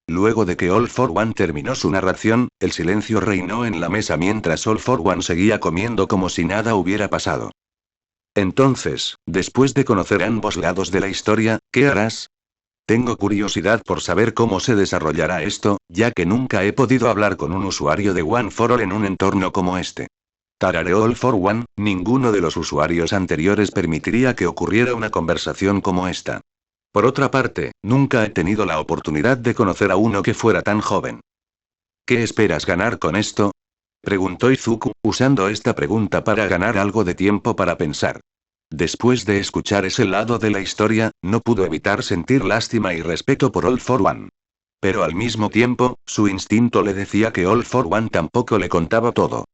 Luego de que All for One terminó su narración, el silencio reinó en la mesa mientras All for One seguía comiendo como si nada hubiera pasado. Entonces, después de conocer ambos lados de la historia, ¿qué harás? Tengo curiosidad por saber cómo se desarrollará esto, ya que nunca he podido hablar con un usuario de One for All en un entorno como este. Tarareó All for One, ninguno de los usuarios anteriores permitiría que ocurriera una conversación como esta. Por otra parte, nunca he tenido la oportunidad de conocer a uno que fuera tan joven. ¿Qué esperas ganar con esto? Preguntó Izuku, usando esta pregunta para ganar algo de tiempo para pensar. Después de escuchar ese lado de la historia, no pudo evitar sentir lástima y respeto por All for One. Pero al mismo tiempo, su instinto le decía que All for One tampoco le contaba todo.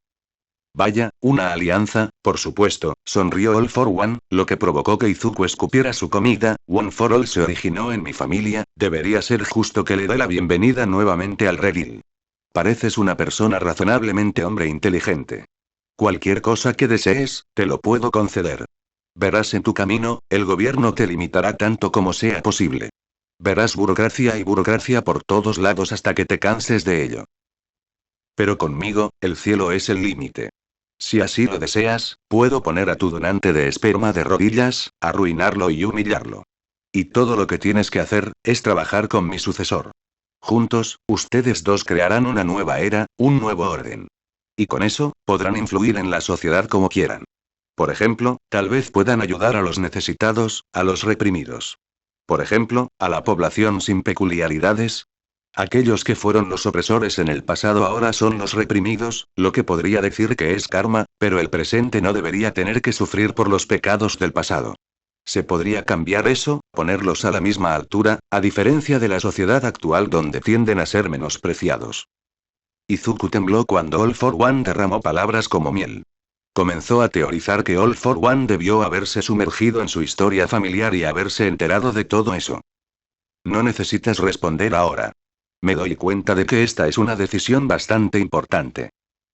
Vaya, una alianza, por supuesto, sonrió All for One, lo que provocó que Izuku escupiera su comida. One for All se originó en mi familia, debería ser justo que le dé la bienvenida nuevamente al redil. Pareces una persona razonablemente hombre inteligente. Cualquier cosa que desees, te lo puedo conceder. Verás en tu camino, el gobierno te limitará tanto como sea posible. Verás burocracia y burocracia por todos lados hasta que te canses de ello. Pero conmigo, el cielo es el límite. Si así lo deseas, puedo poner a tu donante de esperma de rodillas, arruinarlo y humillarlo. Y todo lo que tienes que hacer, es trabajar con mi sucesor. Juntos, ustedes dos crearán una nueva era, un nuevo orden. Y con eso, podrán influir en la sociedad como quieran. Por ejemplo, tal vez puedan ayudar a los necesitados, a los reprimidos. Por ejemplo, a la población sin peculiaridades. Aquellos que fueron los opresores en el pasado ahora son los reprimidos, lo que podría decir que es karma, pero el presente no debería tener que sufrir por los pecados del pasado. Se podría cambiar eso, ponerlos a la misma altura, a diferencia de la sociedad actual donde tienden a ser menospreciados. Izuku tembló cuando All for One derramó palabras como miel. Comenzó a teorizar que All for One debió haberse sumergido en su historia familiar y haberse enterado de todo eso. No necesitas responder ahora. Me doy cuenta de que esta es una decisión bastante importante.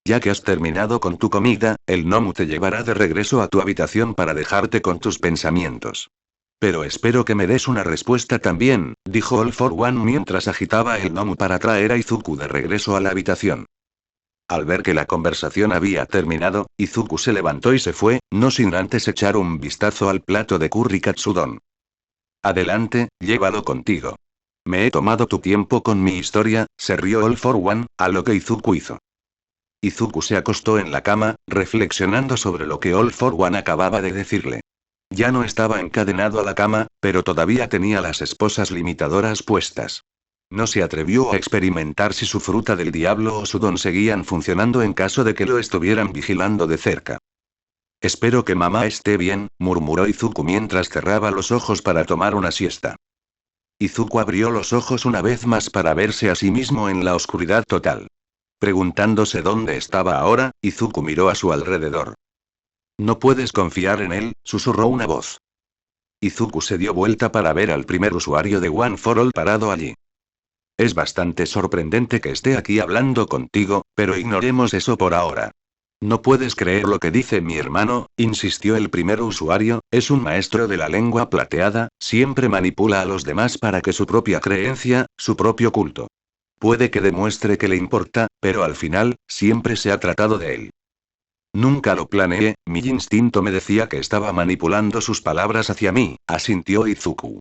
Ya que has terminado con tu comida, el Nomu te llevará de regreso a tu habitación para dejarte con tus pensamientos. Pero espero que me des una respuesta también, dijo All for One mientras agitaba el Nomu para traer a Izuku de regreso a la habitación. Al ver que la conversación había terminado, Izuku se levantó y se fue, no sin antes echar un vistazo al plato de curry katsudon. Adelante, llévalo contigo. Me he tomado tu tiempo con mi historia, se rió All for One, a lo que Izuku hizo. Izuku se acostó en la cama, reflexionando sobre lo que All for One acababa de decirle. Ya no estaba encadenado a la cama, pero todavía tenía las esposas limitadoras puestas. No se atrevió a experimentar si su fruta del diablo o su don seguían funcionando en caso de que lo estuvieran vigilando de cerca. Espero que mamá esté bien, murmuró Izuku mientras cerraba los ojos para tomar una siesta. Izuku abrió los ojos una vez más para verse a sí mismo en la oscuridad total. Preguntándose dónde estaba ahora, Izuku miró a su alrededor. No puedes confiar en él, susurró una voz. Izuku se dio vuelta para ver al primer usuario de One for All parado allí. Es bastante sorprendente que esté aquí hablando contigo, pero ignoremos eso por ahora. No puedes creer lo que dice mi hermano, insistió el primer usuario, es un maestro de la lengua plateada, siempre manipula a los demás para que su propia creencia, su propio culto. Puede que demuestre que le importa, pero al final, siempre se ha tratado de él. Nunca lo planeé, mi instinto me decía que estaba manipulando sus palabras hacia mí, asintió Izuku.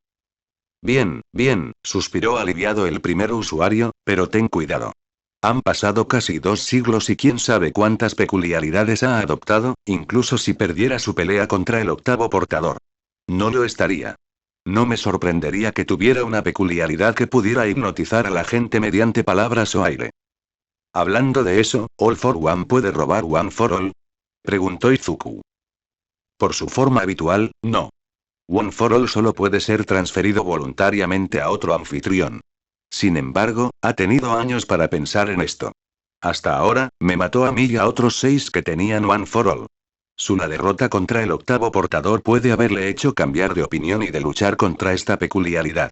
Bien, bien, suspiró aliviado el primer usuario, pero ten cuidado. Han pasado casi 2 siglos y quién sabe cuántas peculiaridades ha adoptado, incluso si perdiera su pelea contra el octavo portador. No lo estaría. No me sorprendería que tuviera una peculiaridad que pudiera hipnotizar a la gente mediante palabras o aire. Hablando de eso, ¿All for One puede robar One for All? Preguntó Izuku. Por su forma habitual, no. One for All solo puede ser transferido voluntariamente a otro anfitrión. Sin embargo, ha tenido años para pensar en esto. Hasta ahora, me mató a mí y a otros 6 que tenían One for All. La derrota contra el octavo portador puede haberle hecho cambiar de opinión y de luchar contra esta peculiaridad.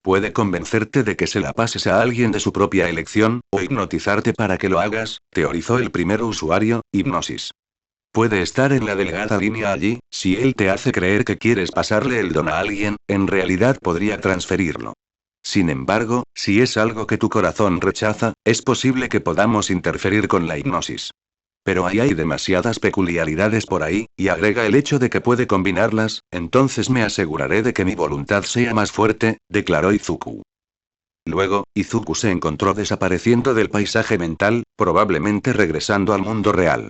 Puede convencerte de que se la pases a alguien de su propia elección, o hipnotizarte para que lo hagas, teorizó el primer usuario, hipnosis. Puede estar en la delgada línea allí, si él te hace creer que quieres pasarle el don a alguien, en realidad podría transferirlo. Sin embargo, si es algo que tu corazón rechaza, es posible que podamos interferir con la hipnosis. Pero ahí hay demasiadas peculiaridades por ahí, y agrega el hecho de que puede combinarlas, entonces me aseguraré de que mi voluntad sea más fuerte, declaró Izuku. Luego, Izuku se encontró desapareciendo del paisaje mental, probablemente regresando al mundo real.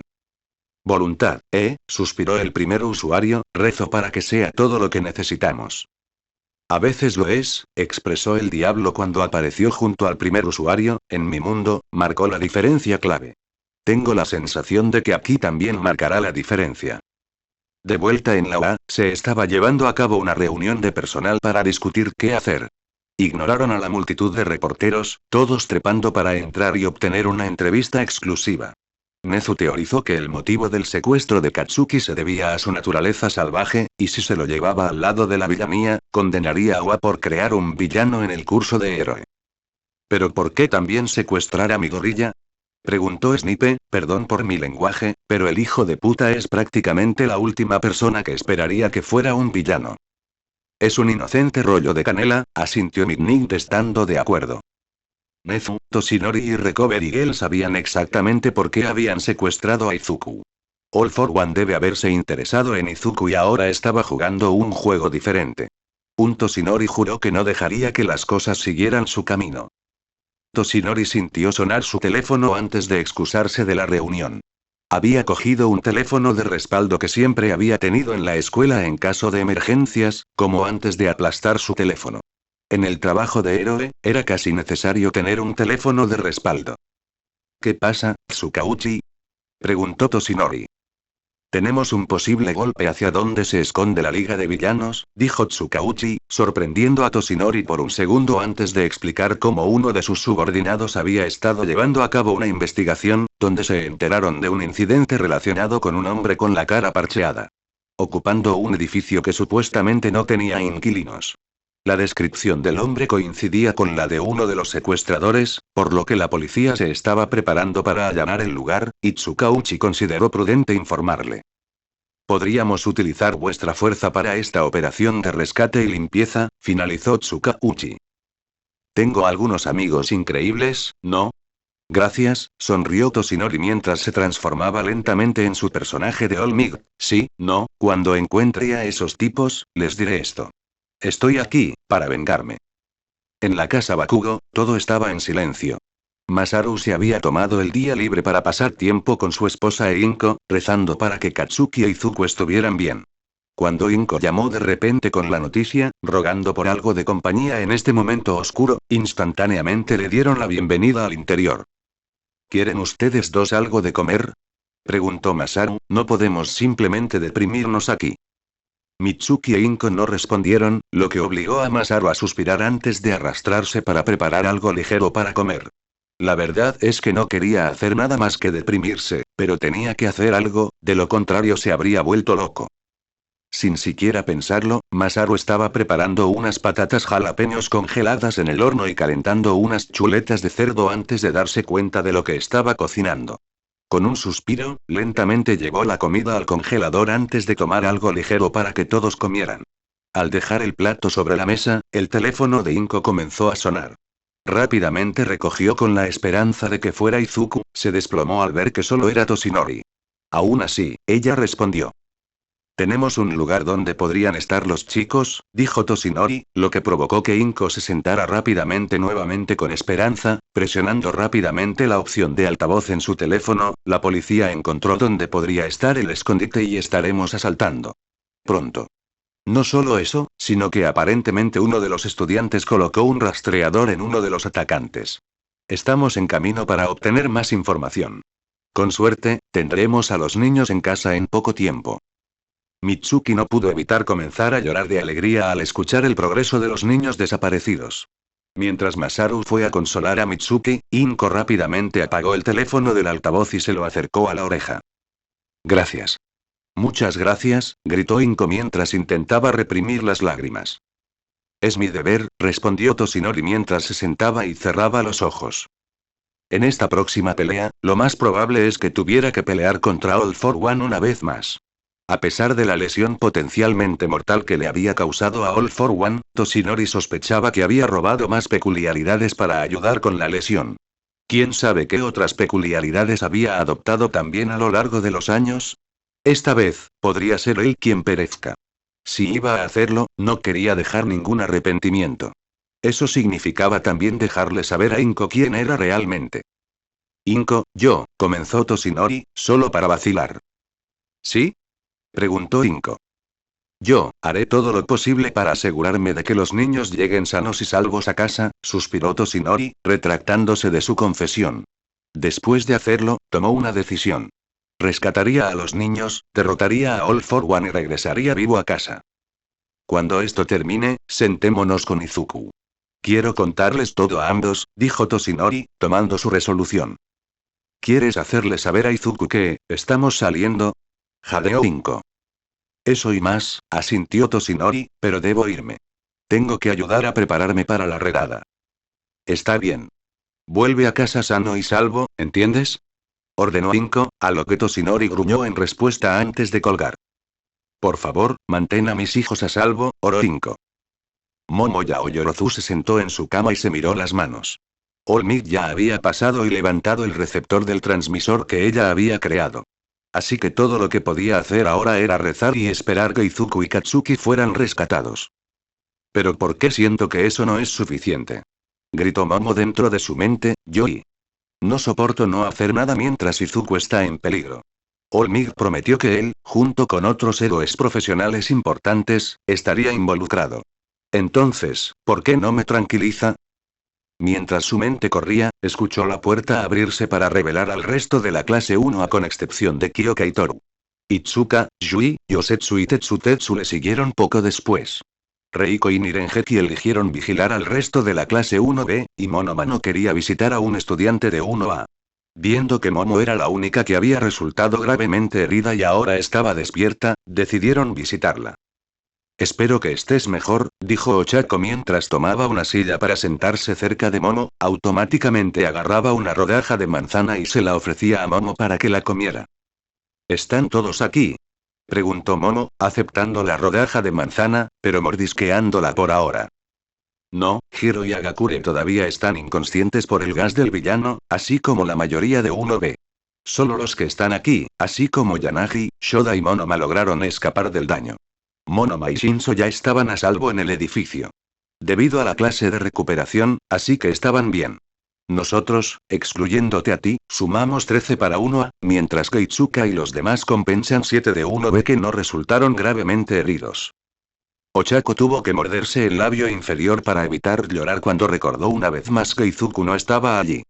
Voluntad, suspiró el primer usuario, rezo para que sea todo lo que necesitamos. A veces lo es, expresó el diablo cuando apareció junto al primer usuario, en mi mundo, marcó la diferencia clave. Tengo la sensación de que aquí también marcará la diferencia. De vuelta en la UA, se estaba llevando a cabo una reunión de personal para discutir qué hacer. Ignoraron a la multitud de reporteros, todos trepando para entrar y obtener una entrevista exclusiva. Nezu teorizó que el motivo del secuestro de Katsuki se debía a su naturaleza salvaje, y si se lo llevaba al lado de la villanía, condenaría a Oa por crear un villano en el curso de héroe. ¿Pero por qué también secuestrar a mi gorilla? Preguntó Snipe, perdón por mi lenguaje, pero el hijo de puta es prácticamente la última persona que esperaría que fuera un villano. Es un inocente rollo de canela, asintió Midnight estando de acuerdo. Nezu, Toshinori y Recovery Girl sabían exactamente por qué habían secuestrado a Izuku. All for One debe haberse interesado en Izuku y ahora estaba jugando un juego diferente. Toshinori juró que no dejaría que las cosas siguieran su camino. Toshinori sintió sonar su teléfono antes de excusarse de la reunión. Había cogido un teléfono de respaldo que siempre había tenido en la escuela en caso de emergencias, como antes de aplastar su teléfono. En el trabajo de héroe, era casi necesario tener un teléfono de respaldo. ¿Qué pasa, Tsukauchi? Preguntó Toshinori. Tenemos un posible golpe hacia donde se esconde la Liga de Villanos, dijo Tsukauchi, sorprendiendo a Toshinori por un segundo antes de explicar cómo uno de sus subordinados había estado llevando a cabo una investigación, donde se enteraron de un incidente relacionado con un hombre con la cara parcheada, ocupando un edificio que supuestamente no tenía inquilinos. La descripción del hombre coincidía con la de uno de los secuestradores, por lo que la policía se estaba preparando para allanar el lugar, y Tsukauchi consideró prudente informarle. Podríamos utilizar vuestra fuerza para esta operación de rescate y limpieza, finalizó Tsukauchi. Tengo algunos amigos increíbles, ¿no? Gracias, sonrió Toshinori mientras se transformaba lentamente en su personaje de All Might. Sí, no, cuando encuentre a esos tipos, les diré esto. Estoy aquí, para vengarme. En la casa Bakugo, todo estaba en silencio. Masaru se había tomado el día libre para pasar tiempo con su esposa e Inko, rezando para que Katsuki e Izuku estuvieran bien. Cuando Inko llamó de repente con la noticia, rogando por algo de compañía en este momento oscuro, instantáneamente le dieron la bienvenida al interior. ¿Quieren ustedes dos algo de comer?, preguntó Masaru. No podemos simplemente deprimirnos aquí. Mitsuki e Inko no respondieron, lo que obligó a Masaru a suspirar antes de arrastrarse para preparar algo ligero para comer. La verdad es que no quería hacer nada más que deprimirse, pero tenía que hacer algo, de lo contrario se habría vuelto loco. Sin siquiera pensarlo, Masaru estaba preparando unas patatas jalapeños congeladas en el horno y calentando unas chuletas de cerdo antes de darse cuenta de lo que estaba cocinando. Con un suspiro, lentamente llevó la comida al congelador antes de tomar algo ligero para que todos comieran. Al dejar el plato sobre la mesa, el teléfono de Inko comenzó a sonar. Rápidamente recogió con la esperanza de que fuera Izuku, se desplomó al ver que solo era Toshinori. Aún así, ella respondió. Tenemos un lugar donde podrían estar los chicos, dijo Toshinori, lo que provocó que Inko se sentara rápidamente nuevamente con esperanza, presionando rápidamente la opción de altavoz en su teléfono. La policía encontró donde podría estar el escondite y estaremos asaltando pronto. No solo eso, sino que aparentemente uno de los estudiantes colocó un rastreador en uno de los atacantes. Estamos en camino para obtener más información. Con suerte, tendremos a los niños en casa en poco tiempo. Mitsuki no pudo evitar comenzar a llorar de alegría al escuchar el progreso de los niños desaparecidos. Mientras Masaru fue a consolar a Mitsuki, Inko rápidamente apagó el teléfono del altavoz y se lo acercó a la oreja. Gracias. Muchas gracias, gritó Inko mientras intentaba reprimir las lágrimas. Es mi deber, respondió Toshinori mientras se sentaba y cerraba los ojos. En esta próxima pelea, lo más probable es que tuviera que pelear contra All for One una vez más. A pesar de la lesión potencialmente mortal que le había causado a All for One, Toshinori sospechaba que había robado más peculiaridades para ayudar con la lesión. ¿Quién sabe qué otras peculiaridades había adoptado también a lo largo de los años? Esta vez, podría ser él quien perezca. Si iba a hacerlo, no quería dejar ningún arrepentimiento. Eso significaba también dejarle saber a Inko quién era realmente. Inko, comenzó Toshinori, solo para vacilar. ¿Sí?, preguntó Inko. Yo haré todo lo posible para asegurarme de que los niños lleguen sanos y salvos a casa, suspiró Toshinori, retractándose de su confesión. Después de hacerlo, tomó una decisión. Rescataría a los niños, derrotaría a All for One y regresaría vivo a casa. Cuando esto termine, sentémonos con Izuku. Quiero contarles todo a ambos, dijo Toshinori, tomando su resolución. ¿Quieres hacerle saber a Izuku que estamos saliendo?, jadeó Inko. Eso y más, asintió Toshinori, pero debo irme. Tengo que ayudar a prepararme para la redada. Está bien. Vuelve a casa sano y salvo, ¿entiendes?, ordenó Inko, a lo que Toshinori gruñó en respuesta antes de colgar. Por favor, mantén a mis hijos a salvo, oró Inko. Momoyao Yorozu se sentó en su cama y se miró las manos. All Might ya había pasado y levantado el receptor del transmisor que ella había creado. Así que todo lo que podía hacer ahora era rezar y esperar que Izuku y Katsuki fueran rescatados. ¿Pero por qué siento que eso no es suficiente?, gritó Momo dentro de su mente. No soporto no hacer nada mientras Izuku está en peligro. All Might prometió que él, junto con otros héroes profesionales importantes, estaría involucrado. Entonces, ¿por qué no me tranquiliza? Mientras su mente corría, escuchó la puerta abrirse para revelar al resto de la clase 1A con excepción de Kyoka y Toru. Itsuka, Yui, Yosetsu y Tetsutetsu le siguieron poco después. Reiko y Nirengeki eligieron vigilar al resto de la clase 1B, y Monoma no quería visitar a un estudiante de 1A. Viendo que Momo era la única que había resultado gravemente herida y ahora estaba despierta, decidieron visitarla. Espero que estés mejor, dijo Ochako mientras tomaba una silla para sentarse cerca de Momo, automáticamente agarraba una rodaja de manzana y se la ofrecía a Momo para que la comiera. ¿Están todos aquí?, preguntó Momo, aceptando la rodaja de manzana, pero mordisqueándola por ahora. No, Hiro y Agakure todavía están inconscientes por el gas del villano, así como la mayoría de 1B. Solo los que están aquí, así como Yanagi, Shoda y Monoma lograron escapar del daño. Monoma y Shinso ya estaban a salvo en el edificio. Debido a la clase de recuperación, así que estaban bien. Nosotros, excluyéndote a ti, sumamos 13 para 1A, mientras que Itsuka y los demás compensan 7 de 1B que no resultaron gravemente heridos. Ochako tuvo que morderse el labio inferior para evitar llorar cuando recordó una vez más que Izuku no estaba allí.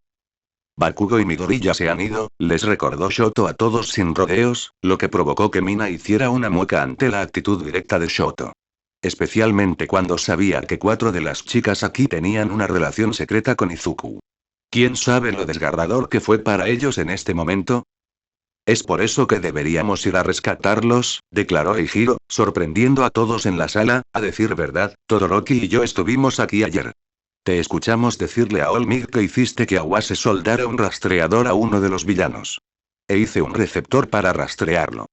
Bakugo y Midori ya se han ido, les recordó Shoto a todos sin rodeos, lo que provocó que Mina hiciera una mueca ante la actitud directa de Shoto. Especialmente cuando sabía que 4 de las chicas aquí tenían una relación secreta con Izuku. ¿Quién sabe lo desgarrador que fue para ellos en este momento? Es por eso que deberíamos ir a rescatarlos, declaró Eijiro, sorprendiendo a todos en la sala. A decir verdad, Todoroki y yo estuvimos aquí ayer. Te escuchamos decirle a Olmig que hiciste que Awase soldara un rastreador a uno de los villanos. E hice un receptor para rastrearlo.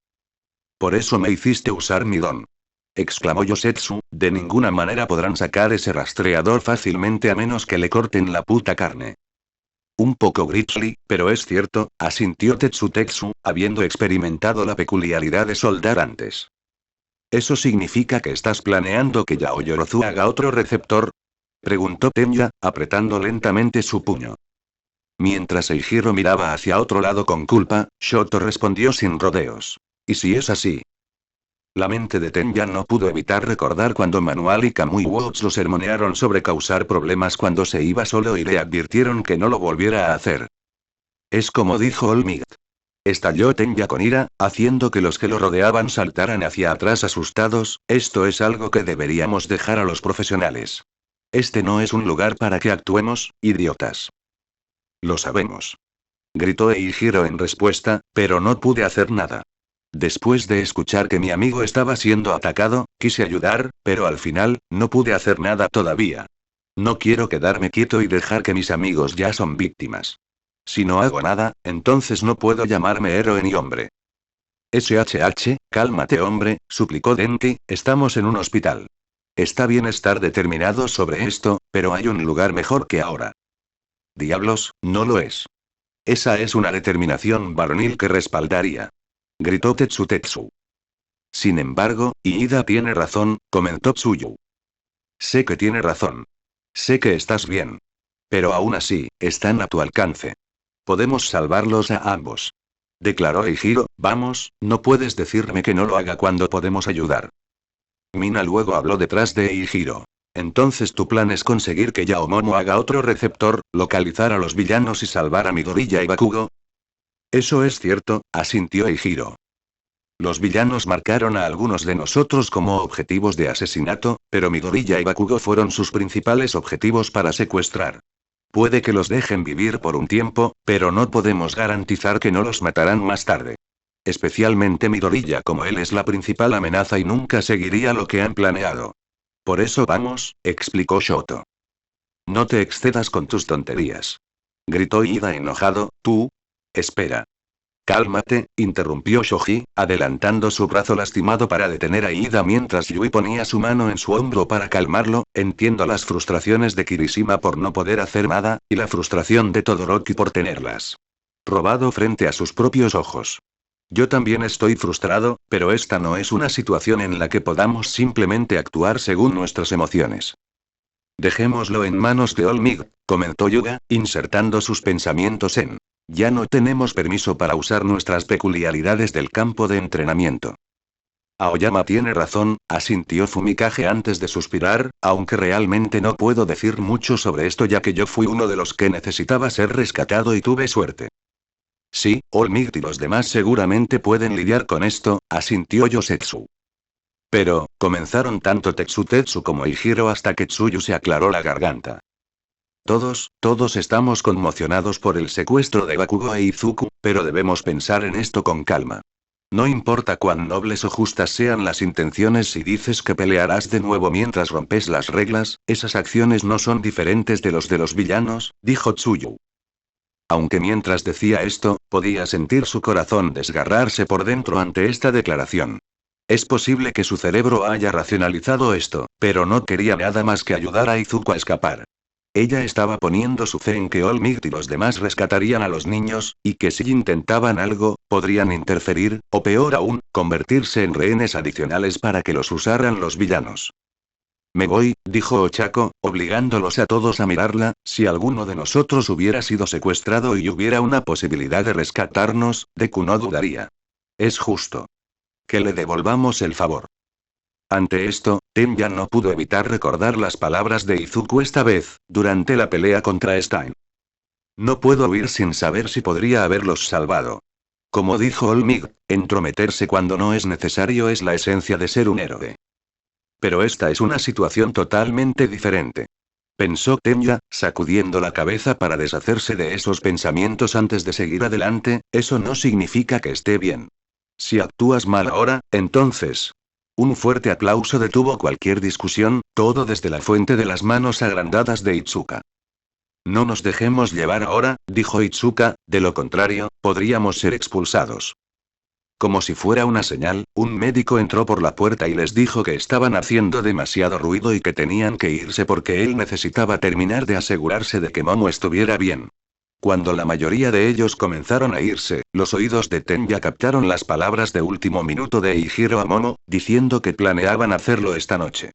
Por eso me hiciste usar mi don. Exclamó Yosetsu, de ninguna manera podrán sacar ese rastreador fácilmente a menos que le corten la puta carne. Un poco grisly, pero es cierto, asintió Tetsutetsu, habiendo experimentado la peculiaridad de soldar antes. ¿Eso significa que estás planeando que Yaoyorozu haga otro receptor?, preguntó Tenya, apretando lentamente su puño. Mientras Eijiro miraba hacia otro lado con culpa, Shoto respondió sin rodeos. ¿Y si es así? La mente de Tenya no pudo evitar recordar cuando Manual y Kamui Woods lo sermonearon sobre causar problemas cuando se iba solo y le advirtieron que no lo volviera a hacer. Es como dijo Olmig. Estalló Tenya con ira, haciendo que los que lo rodeaban saltaran hacia atrás asustados. Esto es algo que deberíamos dejar a los profesionales. Este no es un lugar para que actuemos, idiotas. Lo sabemos. Gritó Eijiro en respuesta, pero no pude hacer nada. Después de escuchar que mi amigo estaba siendo atacado, quise ayudar, pero al final, no pude hacer nada todavía. No quiero quedarme quieto y dejar que mis amigos ya son víctimas. Si no hago nada, entonces no puedo llamarme héroe ni hombre. Cálmate hombre, suplicó Denki, estamos en un hospital. Está bien estar determinado sobre esto, pero hay un lugar mejor que ahora. Diablos, no lo es. Esa es una determinación varonil que respaldaría. Gritó Tetsutetsu. Sin embargo, Iida tiene razón, comentó Tsuyu. Sé que tiene razón. Sé que estás bien. Pero aún así, están a tu alcance. Podemos salvarlos a ambos. Declaró Eijiro, vamos, no puedes decirme que no lo haga cuando podemos ayudar. Mina luego habló detrás de Eijiro. Entonces tu plan es conseguir que Yaomomo haga otro receptor, localizar a los villanos y salvar a Midoriya y Bakugo. Eso es cierto, asintió Eijiro. Los villanos marcaron a algunos de nosotros como objetivos de asesinato, pero Midoriya y Bakugo fueron sus principales objetivos para secuestrar. Puede que los dejen vivir por un tiempo, pero no podemos garantizar que no los matarán más tarde. Especialmente Midoriya, como él es la principal amenaza y nunca seguiría lo que han planeado. Por eso vamos, explicó Shoto. No te excedas con tus tonterías. Gritó Iida enojado, tú. Espera. Cálmate, interrumpió Shoji, adelantando su brazo lastimado para detener a Iida mientras Yui ponía su mano en su hombro para calmarlo. Entiendo las frustraciones de Kirishima por no poder hacer nada, y la frustración de Todoroki por tenerlas robado frente a sus propios ojos. Yo también estoy frustrado, pero esta no es una situación en la que podamos simplemente actuar según nuestras emociones. Dejémoslo en manos de Olmig, comentó Yuga, insertando sus pensamientos en. Ya no tenemos permiso para usar nuestras peculiaridades del campo de entrenamiento. Aoyama tiene razón, asintió Fumikage antes de suspirar, aunque realmente no puedo decir mucho sobre esto ya que yo fui uno de los que necesitaba ser rescatado y tuve suerte. Sí, All Might y los demás seguramente pueden lidiar con esto, asintió Yosetsu. Pero, comenzaron tanto Tetsutetsu como Eijiro hasta que Tsuyu se aclaró la garganta. Todos estamos conmocionados por el secuestro de Bakugo e Izuku, pero debemos pensar en esto con calma. No importa cuán nobles o justas sean las intenciones si dices que pelearás de nuevo mientras rompes las reglas, esas acciones no son diferentes de los villanos, dijo Tsuyu. Aunque mientras decía esto, podía sentir su corazón desgarrarse por dentro ante esta declaración. Es posible que su cerebro haya racionalizado esto, pero no quería nada más que ayudar a Izuku a escapar. Ella estaba poniendo su fe en que All Might y los demás rescatarían a los niños, y que si intentaban algo, podrían interferir, o peor aún, convertirse en rehenes adicionales para que los usaran los villanos. Me voy, dijo Ochako, obligándolos a todos a mirarla. Si alguno de nosotros hubiera sido secuestrado y hubiera una posibilidad de rescatarnos, Deku no dudaría. Es justo. Que le devolvamos el favor. Ante esto, Tenya no pudo evitar recordar las palabras de Izuku esta vez, durante la pelea contra Stein. No puedo huir sin saber si podría haberlos salvado. Como dijo All Might, entrometerse cuando no es necesario es la esencia de ser un héroe. Pero esta es una situación totalmente diferente. Pensó Tenya, sacudiendo la cabeza para deshacerse de esos pensamientos antes de seguir adelante. Eso no significa que esté bien. Si actúas mal ahora, entonces... Un fuerte aplauso detuvo cualquier discusión, todo desde la fuente de las manos agrandadas de Itsuka. No nos dejemos llevar ahora, dijo Itsuka, de lo contrario, podríamos ser expulsados. Como si fuera una señal, un médico entró por la puerta y les dijo que estaban haciendo demasiado ruido y que tenían que irse porque él necesitaba terminar de asegurarse de que Momo estuviera bien. Cuando la mayoría de ellos comenzaron a irse, los oídos de Tenya captaron las palabras de último minuto de Eijiro a Momo, diciendo que planeaban hacerlo esta noche.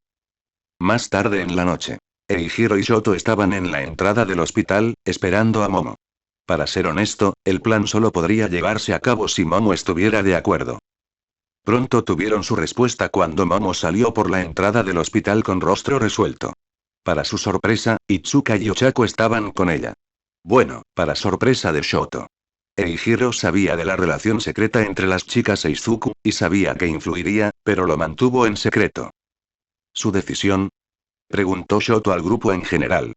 Más tarde en la noche, Eijiro y Shoto estaban en la entrada del hospital, esperando a Momo. Para ser honesto, el plan solo podría llevarse a cabo si Momo estuviera de acuerdo. Pronto tuvieron su respuesta cuando Momo salió por la entrada del hospital con rostro resuelto. Para su sorpresa, Itsuka y Ochako estaban con ella. Bueno, para sorpresa de Shoto. Eijiro sabía de la relación secreta entre las chicas e Izuku, y sabía que influiría, pero lo mantuvo en secreto. ¿Su decisión? Preguntó Shoto al grupo en general.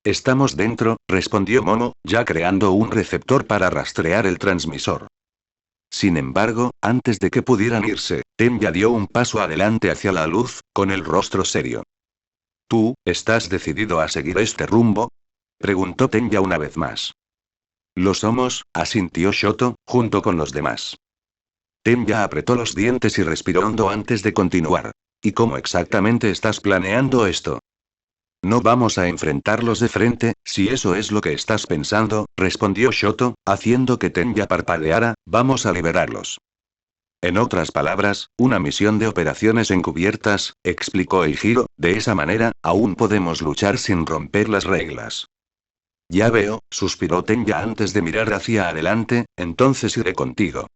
Estamos dentro, respondió Momo, ya creando un receptor para rastrear el transmisor. Sin embargo, antes de que pudieran irse, Tenya dio un paso adelante hacia la luz, con el rostro serio. ¿Tú, estás decidido a seguir este rumbo? Preguntó Tenya una vez más. Lo somos, asintió Shoto, junto con los demás. Tenya apretó los dientes y respiró hondo antes de continuar. ¿Y cómo exactamente estás planeando esto? No vamos a enfrentarlos de frente, si eso es lo que estás pensando, respondió Shoto, haciendo que Tenya parpadeara. Vamos a liberarlos. En otras palabras, una misión de operaciones encubiertas, explicó Eijiro. De esa manera, aún podemos luchar sin romper las reglas. Ya veo, suspiró Tenya antes de mirar hacia adelante, entonces iré contigo.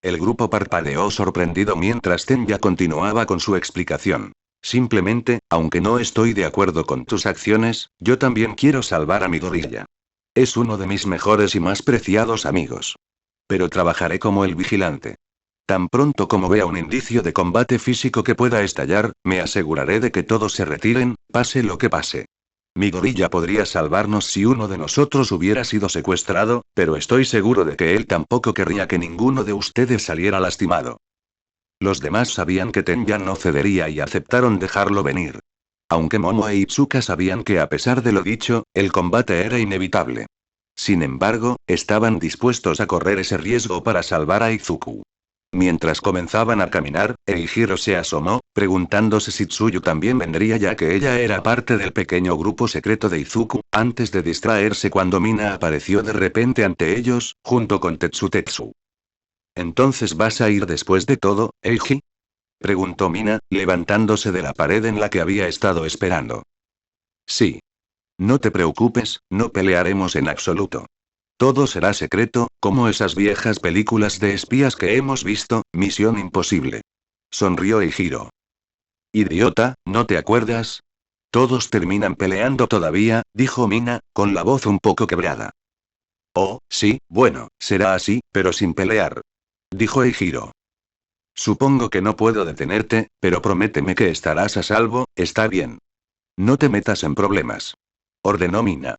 El grupo parpadeó sorprendido mientras Tenya continuaba con su explicación. Simplemente, aunque no estoy de acuerdo con tus acciones, yo también quiero salvar a mi gorilla. Es uno de mis mejores y más preciados amigos. Pero trabajaré como el vigilante. Tan pronto como vea un indicio de combate físico que pueda estallar, me aseguraré de que todos se retiren, pase lo que pase. Mi gorilla podría salvarnos si uno de nosotros hubiera sido secuestrado, pero estoy seguro de que él tampoco querría que ninguno de ustedes saliera lastimado. Los demás sabían que Tenya no cedería y aceptaron dejarlo venir. Aunque Momo e Itsuka sabían que a pesar de lo dicho, el combate era inevitable. Sin embargo, estaban dispuestos a correr ese riesgo para salvar a Izuku. Mientras comenzaban a caminar, Eijiro se asomó, preguntándose si Tsuyu también vendría ya que ella era parte del pequeño grupo secreto de Izuku, antes de distraerse cuando Mina apareció de repente ante ellos, junto con Tetsutetsu. ¿Entonces vas a ir después de todo, Eiji? Preguntó Mina, levantándose de la pared en la que había estado esperando. Sí. No te preocupes, no pelearemos en absoluto. Todo será secreto, como esas viejas películas de espías que hemos visto, Misión Imposible. Sonrió Eijiro. Idiota, ¿no te acuerdas? Todos terminan peleando todavía, dijo Mina, con la voz un poco quebrada. Oh, sí, bueno, será así, pero sin pelear. Dijo Eijiro. Supongo que no puedo detenerte, pero prométeme que estarás a salvo, ¿está bien? No te metas en problemas. Ordenó Mina.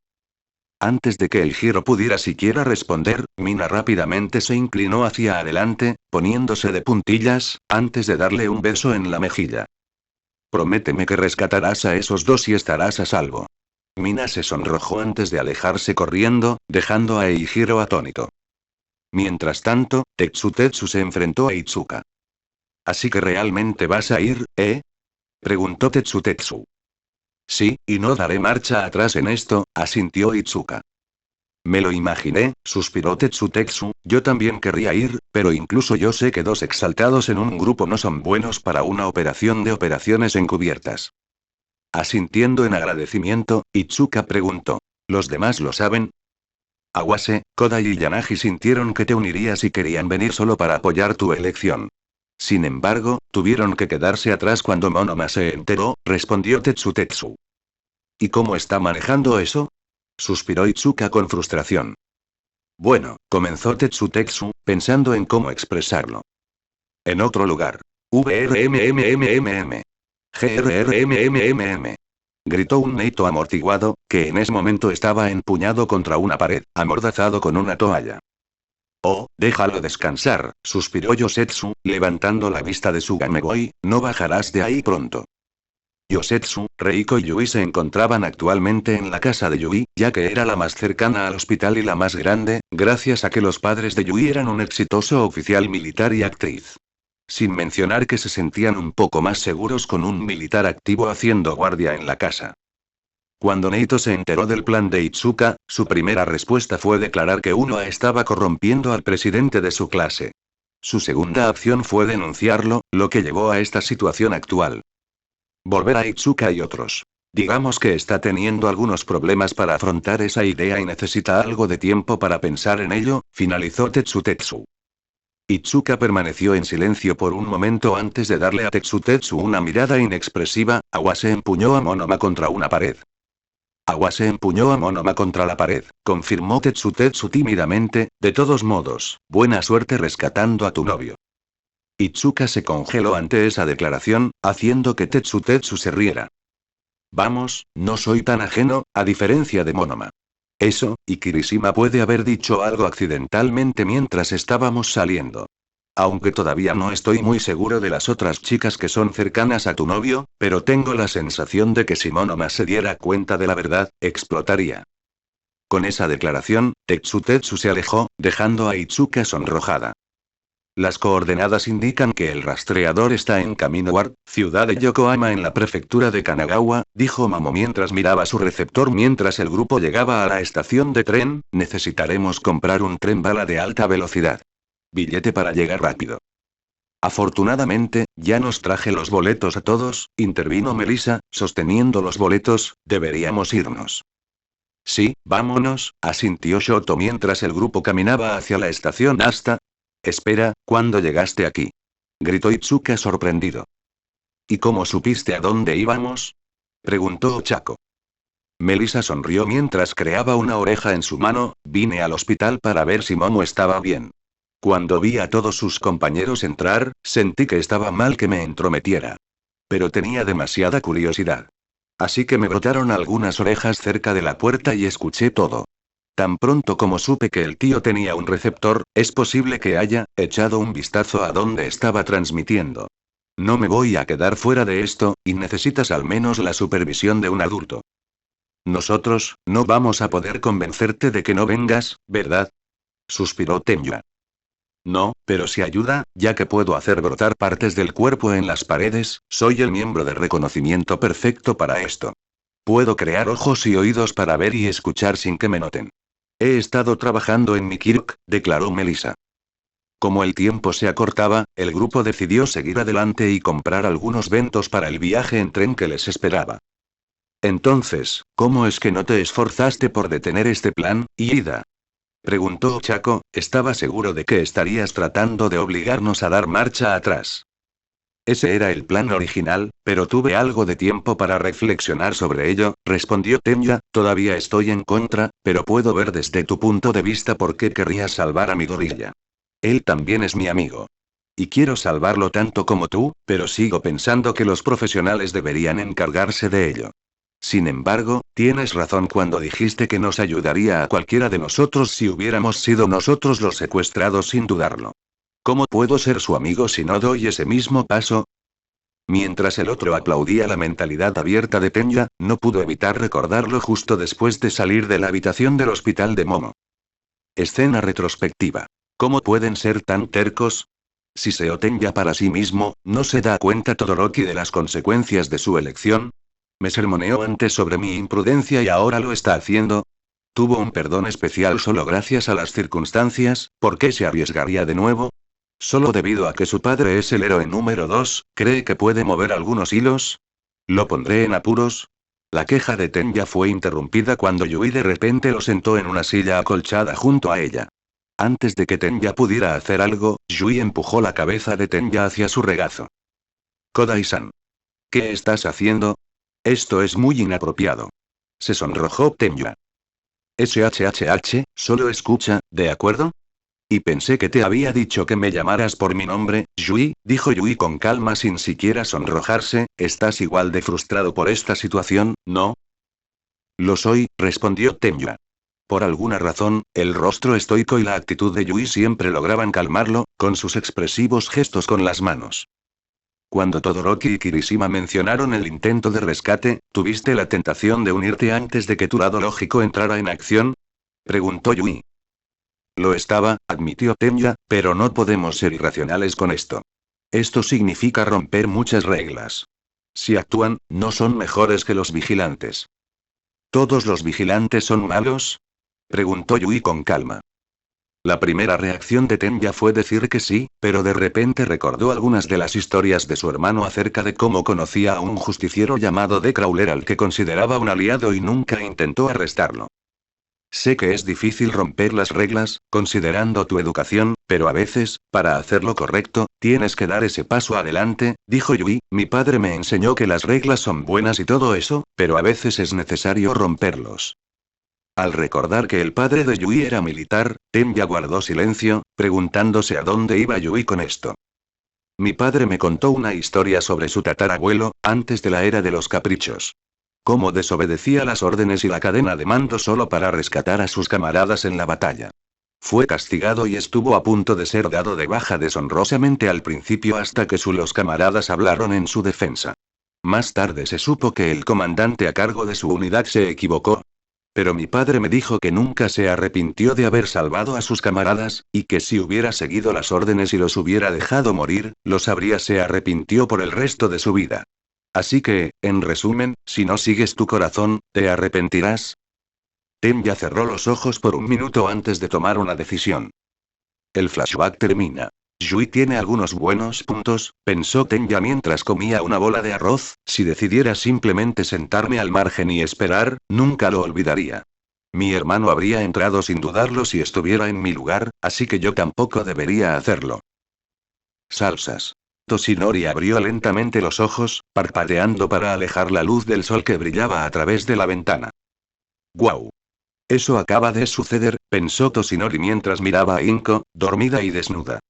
Antes de que el Giro pudiera siquiera responder, Mina rápidamente se inclinó hacia adelante, poniéndose de puntillas, antes de darle un beso en la mejilla. Prométeme que rescatarás a esos dos y estarás a salvo. Mina se sonrojó antes de alejarse corriendo, dejando a Eijiro atónito. Mientras tanto, Tetsu se enfrentó a Itsuka. ¿Así que realmente vas a ir, eh? Preguntó Tetsu. Sí, y no daré marcha atrás en esto, asintió Itsuka. Me lo imaginé, suspiró Tetsu, yo también querría ir, pero incluso yo sé que dos exaltados en un grupo no son buenos para una operación de operaciones encubiertas. Asintiendo en agradecimiento, Itsuka preguntó. ¿Los demás lo saben? Awase, Kodai y Yanagi sintieron que te unirías y querían venir solo para apoyar tu elección. Sin embargo, tuvieron que quedarse atrás cuando Monoma se enteró, respondió Tetsu. ¿Y cómo está manejando eso? Suspiró Itsuka con frustración. Bueno, comenzó Tetsu, pensando en cómo expresarlo. En otro lugar. VRMMMMM. GRRMMMM. Gritó un Neito amortiguado, que en ese momento estaba empuñado contra una pared, amordazado con una toalla. Oh, déjalo descansar, suspiró Yosetsu, levantando la vista de su Gamegoi, no bajarás de ahí pronto. Yosetsu, Reiko y Yui se encontraban actualmente en la casa de Yui, ya que era la más cercana al hospital y la más grande, gracias a que los padres de Yui eran un exitoso oficial militar y actriz. Sin mencionar que se sentían un poco más seguros con un militar activo haciendo guardia en la casa. Cuando Neito se enteró del plan de Itsuka, su primera respuesta fue declarar que uno estaba corrompiendo al presidente de su clase. Su segunda acción fue denunciarlo, lo que llevó a esta situación actual. Volver a Itsuka y otros. Digamos que está teniendo algunos problemas para afrontar esa idea y necesita algo de tiempo para pensar en ello, finalizó Tetsu. Itsuka permaneció en silencio por un momento antes de darle a Tetsu una mirada inexpresiva. Awase empuñó a Monoma contra una pared. Awase empuñó a Monoma contra la pared, confirmó Tetsu tímidamente, de todos modos, buena suerte rescatando a tu novio. Itsuka se congeló ante esa declaración, haciendo que Tetsu se riera. Vamos, no soy tan ajeno, a diferencia de Monoma. Eso, y Kirishima puede haber dicho algo accidentalmente mientras estábamos saliendo. Aunque todavía no estoy muy seguro de las otras chicas que son cercanas a tu novio, pero tengo la sensación de que si Monoma se diera cuenta de la verdad, explotaría. Con esa declaración, Tetsu se alejó, dejando a Itsuka sonrojada. Las coordenadas indican que el rastreador está en Kaminowar, ciudad de Yokohama en la prefectura de Kanagawa, dijo Mamo mientras miraba su receptor mientras el grupo llegaba a la estación de tren. Necesitaremos comprar un tren bala de alta velocidad. Billete para llegar rápido. Afortunadamente, ya nos traje los boletos a todos, intervino Melissa, sosteniendo los boletos, deberíamos irnos. Sí, vámonos, asintió Shoto mientras el grupo caminaba hacia la estación hasta... Espera, ¿cuándo llegaste aquí? Gritó Itsuka sorprendido. ¿Y cómo supiste a dónde íbamos? Preguntó Ochako. Melissa sonrió mientras creaba una oreja en su mano. Vine al hospital para ver si Momo estaba bien. Cuando vi a todos sus compañeros entrar, sentí que estaba mal que me entrometiera. Pero tenía demasiada curiosidad. Así que me brotaron algunas orejas cerca de la puerta y escuché todo. Tan pronto como supe que el tío tenía un receptor, es posible que haya echado un vistazo a dónde estaba transmitiendo. No me voy a quedar fuera de esto, y necesitas al menos la supervisión de un adulto. Nosotros, no vamos a poder convencerte de que no vengas, ¿verdad? Suspiró Tenya. No, pero si ayuda, ya que puedo hacer brotar partes del cuerpo en las paredes, soy el miembro de reconocimiento perfecto para esto. Puedo crear ojos y oídos para ver y escuchar sin que me noten. He estado trabajando en mi Kirk, declaró Melissa. Como el tiempo se acortaba, el grupo decidió seguir adelante y comprar algunos ventos para el viaje en tren que les esperaba. Entonces, ¿cómo es que no te esforzaste por detener este plan, Ida? Preguntó Ochako, estaba seguro de que estarías tratando de obligarnos a dar marcha atrás. Ese era el plan original, pero tuve algo de tiempo para reflexionar sobre ello, respondió Tenya, todavía estoy en contra, pero puedo ver desde tu punto de vista por qué querrías salvar a mi gorilla. Él también es mi amigo. Y quiero salvarlo tanto como tú, pero sigo pensando que los profesionales deberían encargarse de ello. Sin embargo, tienes razón cuando dijiste que nos ayudaría a cualquiera de nosotros si hubiéramos sido nosotros los secuestrados sin dudarlo. ¿Cómo puedo ser su amigo si no doy ese mismo paso? Mientras el otro aplaudía la mentalidad abierta de Tenya, no pudo evitar recordarlo justo después de salir de la habitación del hospital de Momo. Escena retrospectiva. ¿Cómo pueden ser tan tercos? Si Seo Tenya para sí mismo, ¿no se da cuenta Todoroki de las consecuencias de su elección? Me sermoneó antes sobre mi imprudencia y ahora lo está haciendo. Tuvo un perdón especial solo gracias a las circunstancias, ¿por qué se arriesgaría de nuevo? Solo debido a que su padre es el héroe número 2, ¿cree que puede mover algunos hilos? ¿Lo pondré en apuros? La queja de Tenya fue interrumpida cuando Yui de repente lo sentó en una silla acolchada junto a ella. Antes de que Tenya pudiera hacer algo, Yui empujó la cabeza de Tenya hacia su regazo. Kodai-san. ¿Qué estás haciendo? Esto es muy inapropiado. Se sonrojó Tenya. SHHH, solo escucha, ¿de acuerdo? Y pensé que te había dicho que me llamaras por mi nombre, Yui, dijo Yui con calma sin siquiera sonrojarse, ¿estás igual de frustrado por esta situación, no? Lo soy, respondió Tenya. Por alguna razón, el rostro estoico y la actitud de Yui siempre lograban calmarlo, con sus expresivos gestos con las manos. Cuando Todoroki y Kirishima mencionaron el intento de rescate, ¿tuviste la tentación de unirte antes de que tu lado lógico entrara en acción? Preguntó Yui. Lo estaba, admitió Tenya, pero no podemos ser irracionales con esto. Esto significa romper muchas reglas. Si actúan, no son mejores que los vigilantes. ¿Todos los vigilantes son malos? Preguntó Yui con calma. La primera reacción de Tenya fue decir que sí, pero de repente recordó algunas de las historias de su hermano acerca de cómo conocía a un justiciero llamado The Crawler al que consideraba un aliado y nunca intentó arrestarlo. Sé que es difícil romper las reglas, considerando tu educación, pero a veces, para hacer lo correcto, tienes que dar ese paso adelante, dijo Yui, mi padre me enseñó que las reglas son buenas y todo eso, pero a veces es necesario romperlos. Al recordar que el padre de Yui era militar, Tenya guardó silencio, preguntándose a dónde iba Yui con esto. Mi padre me contó una historia sobre su tatarabuelo, antes de la era de los caprichos. Cómo desobedecía las órdenes y la cadena de mando solo para rescatar a sus camaradas en la batalla. Fue castigado y estuvo a punto de ser dado de baja deshonrosamente al principio hasta que los camaradas hablaron en su defensa. Más tarde se supo que el comandante a cargo de su unidad se equivocó. Pero mi padre me dijo que nunca se arrepintió de haber salvado a sus camaradas, y que si hubiera seguido las órdenes y los hubiera dejado morir, se arrepintió por el resto de su vida. Así que, en resumen, si no sigues tu corazón, ¿te arrepentirás? Tenya cerró los ojos por un minuto antes de tomar una decisión. El flashback termina. Yui tiene algunos buenos puntos, pensó Tenya mientras comía una bola de arroz, si decidiera simplemente sentarme al margen y esperar, nunca lo olvidaría. Mi hermano habría entrado sin dudarlo si estuviera en mi lugar, así que yo tampoco debería hacerlo. Salsas. Toshinori abrió lentamente los ojos, parpadeando para alejar la luz del sol que brillaba a través de la ventana. ¡Guau! Eso acaba de suceder, pensó Toshinori mientras miraba a Inko, dormida y desnuda.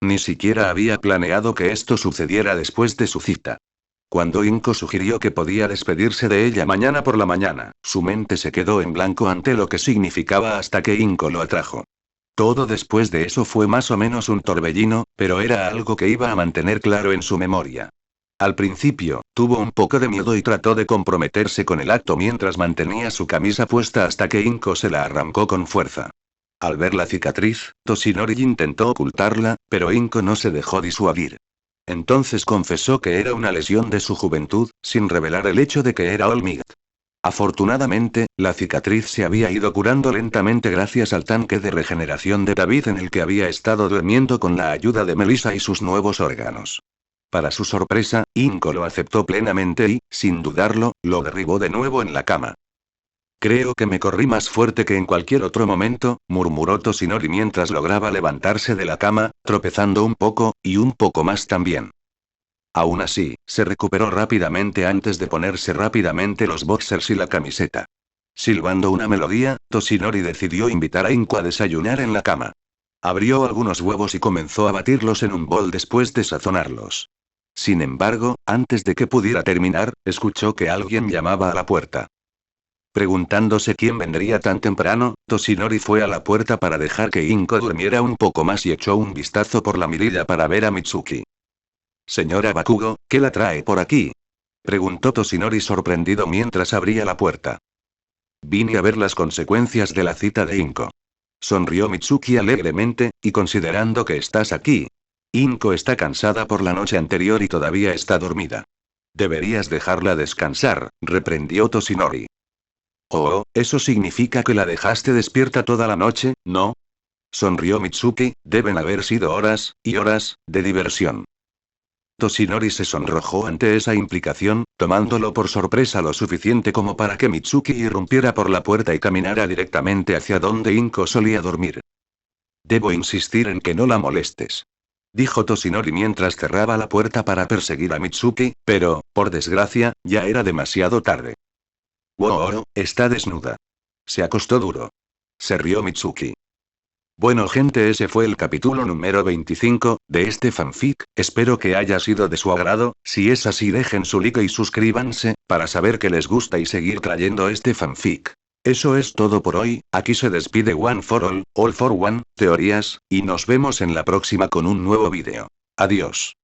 Ni siquiera había planeado que esto sucediera después de su cita. Cuando Inko sugirió que podía despedirse de ella mañana por la mañana, su mente se quedó en blanco ante lo que significaba hasta que Inko lo atrajo. Todo después de eso fue más o menos un torbellino, pero era algo que iba a mantener claro en su memoria. Al principio, tuvo un poco de miedo y trató de comprometerse con el acto mientras mantenía su camisa puesta hasta que Inko se la arrancó con fuerza. Al ver la cicatriz, Toshinori intentó ocultarla, pero Inko no se dejó disuadir. Entonces confesó que era una lesión de su juventud, sin revelar el hecho de que era All Might. Afortunadamente, la cicatriz se había ido curando lentamente gracias al tanque de regeneración de David en el que había estado durmiendo con la ayuda de Melissa y sus nuevos órganos. Para su sorpresa, Inko lo aceptó plenamente y, sin dudarlo, lo derribó de nuevo en la cama. Creo que me corrí más fuerte que en cualquier otro momento, murmuró Toshinori mientras lograba levantarse de la cama, tropezando un poco, y un poco más también. Aún así, se recuperó rápidamente antes de ponerse rápidamente los boxers y la camiseta. Silbando una melodía, Toshinori decidió invitar a Inko a desayunar en la cama. Abrió algunos huevos y comenzó a batirlos en un bol después de sazonarlos. Sin embargo, antes de que pudiera terminar, escuchó que alguien llamaba a la puerta. Preguntándose quién vendría tan temprano, Toshinori fue a la puerta para dejar que Inko durmiera un poco más y echó un vistazo por la mirilla para ver a Mitsuki. «Señora Bakugo, ¿qué la trae por aquí?», preguntó Toshinori sorprendido mientras abría la puerta. «Vine a ver las consecuencias de la cita de Inko». Sonrió Mitsuki alegremente, y considerando que estás aquí. Inko está cansada por la noche anterior y todavía está dormida. Deberías dejarla descansar, reprendió Toshinori. Oh, ¿eso significa que la dejaste despierta toda la noche, no? Sonrió Mitsuki, deben haber sido horas, y horas, de diversión. Toshinori se sonrojó ante esa implicación, tomándolo por sorpresa lo suficiente como para que Mitsuki irrumpiera por la puerta y caminara directamente hacia donde Inko solía dormir. Debo insistir en que no la molestes, dijo Toshinori mientras cerraba la puerta para perseguir a Mitsuki, pero, por desgracia, ya era demasiado tarde. Wow, está desnuda. Se acostó duro. Se rió Mitsuki. Bueno gente, ese fue el capítulo número 25, de este fanfic, espero que haya sido de su agrado. Si es así dejen su like y suscríbanse, para saber que les gusta y seguir trayendo este fanfic. Eso es todo por hoy, aquí se despide One for All for One, teorías, y nos vemos en la próxima con un nuevo vídeo. Adiós.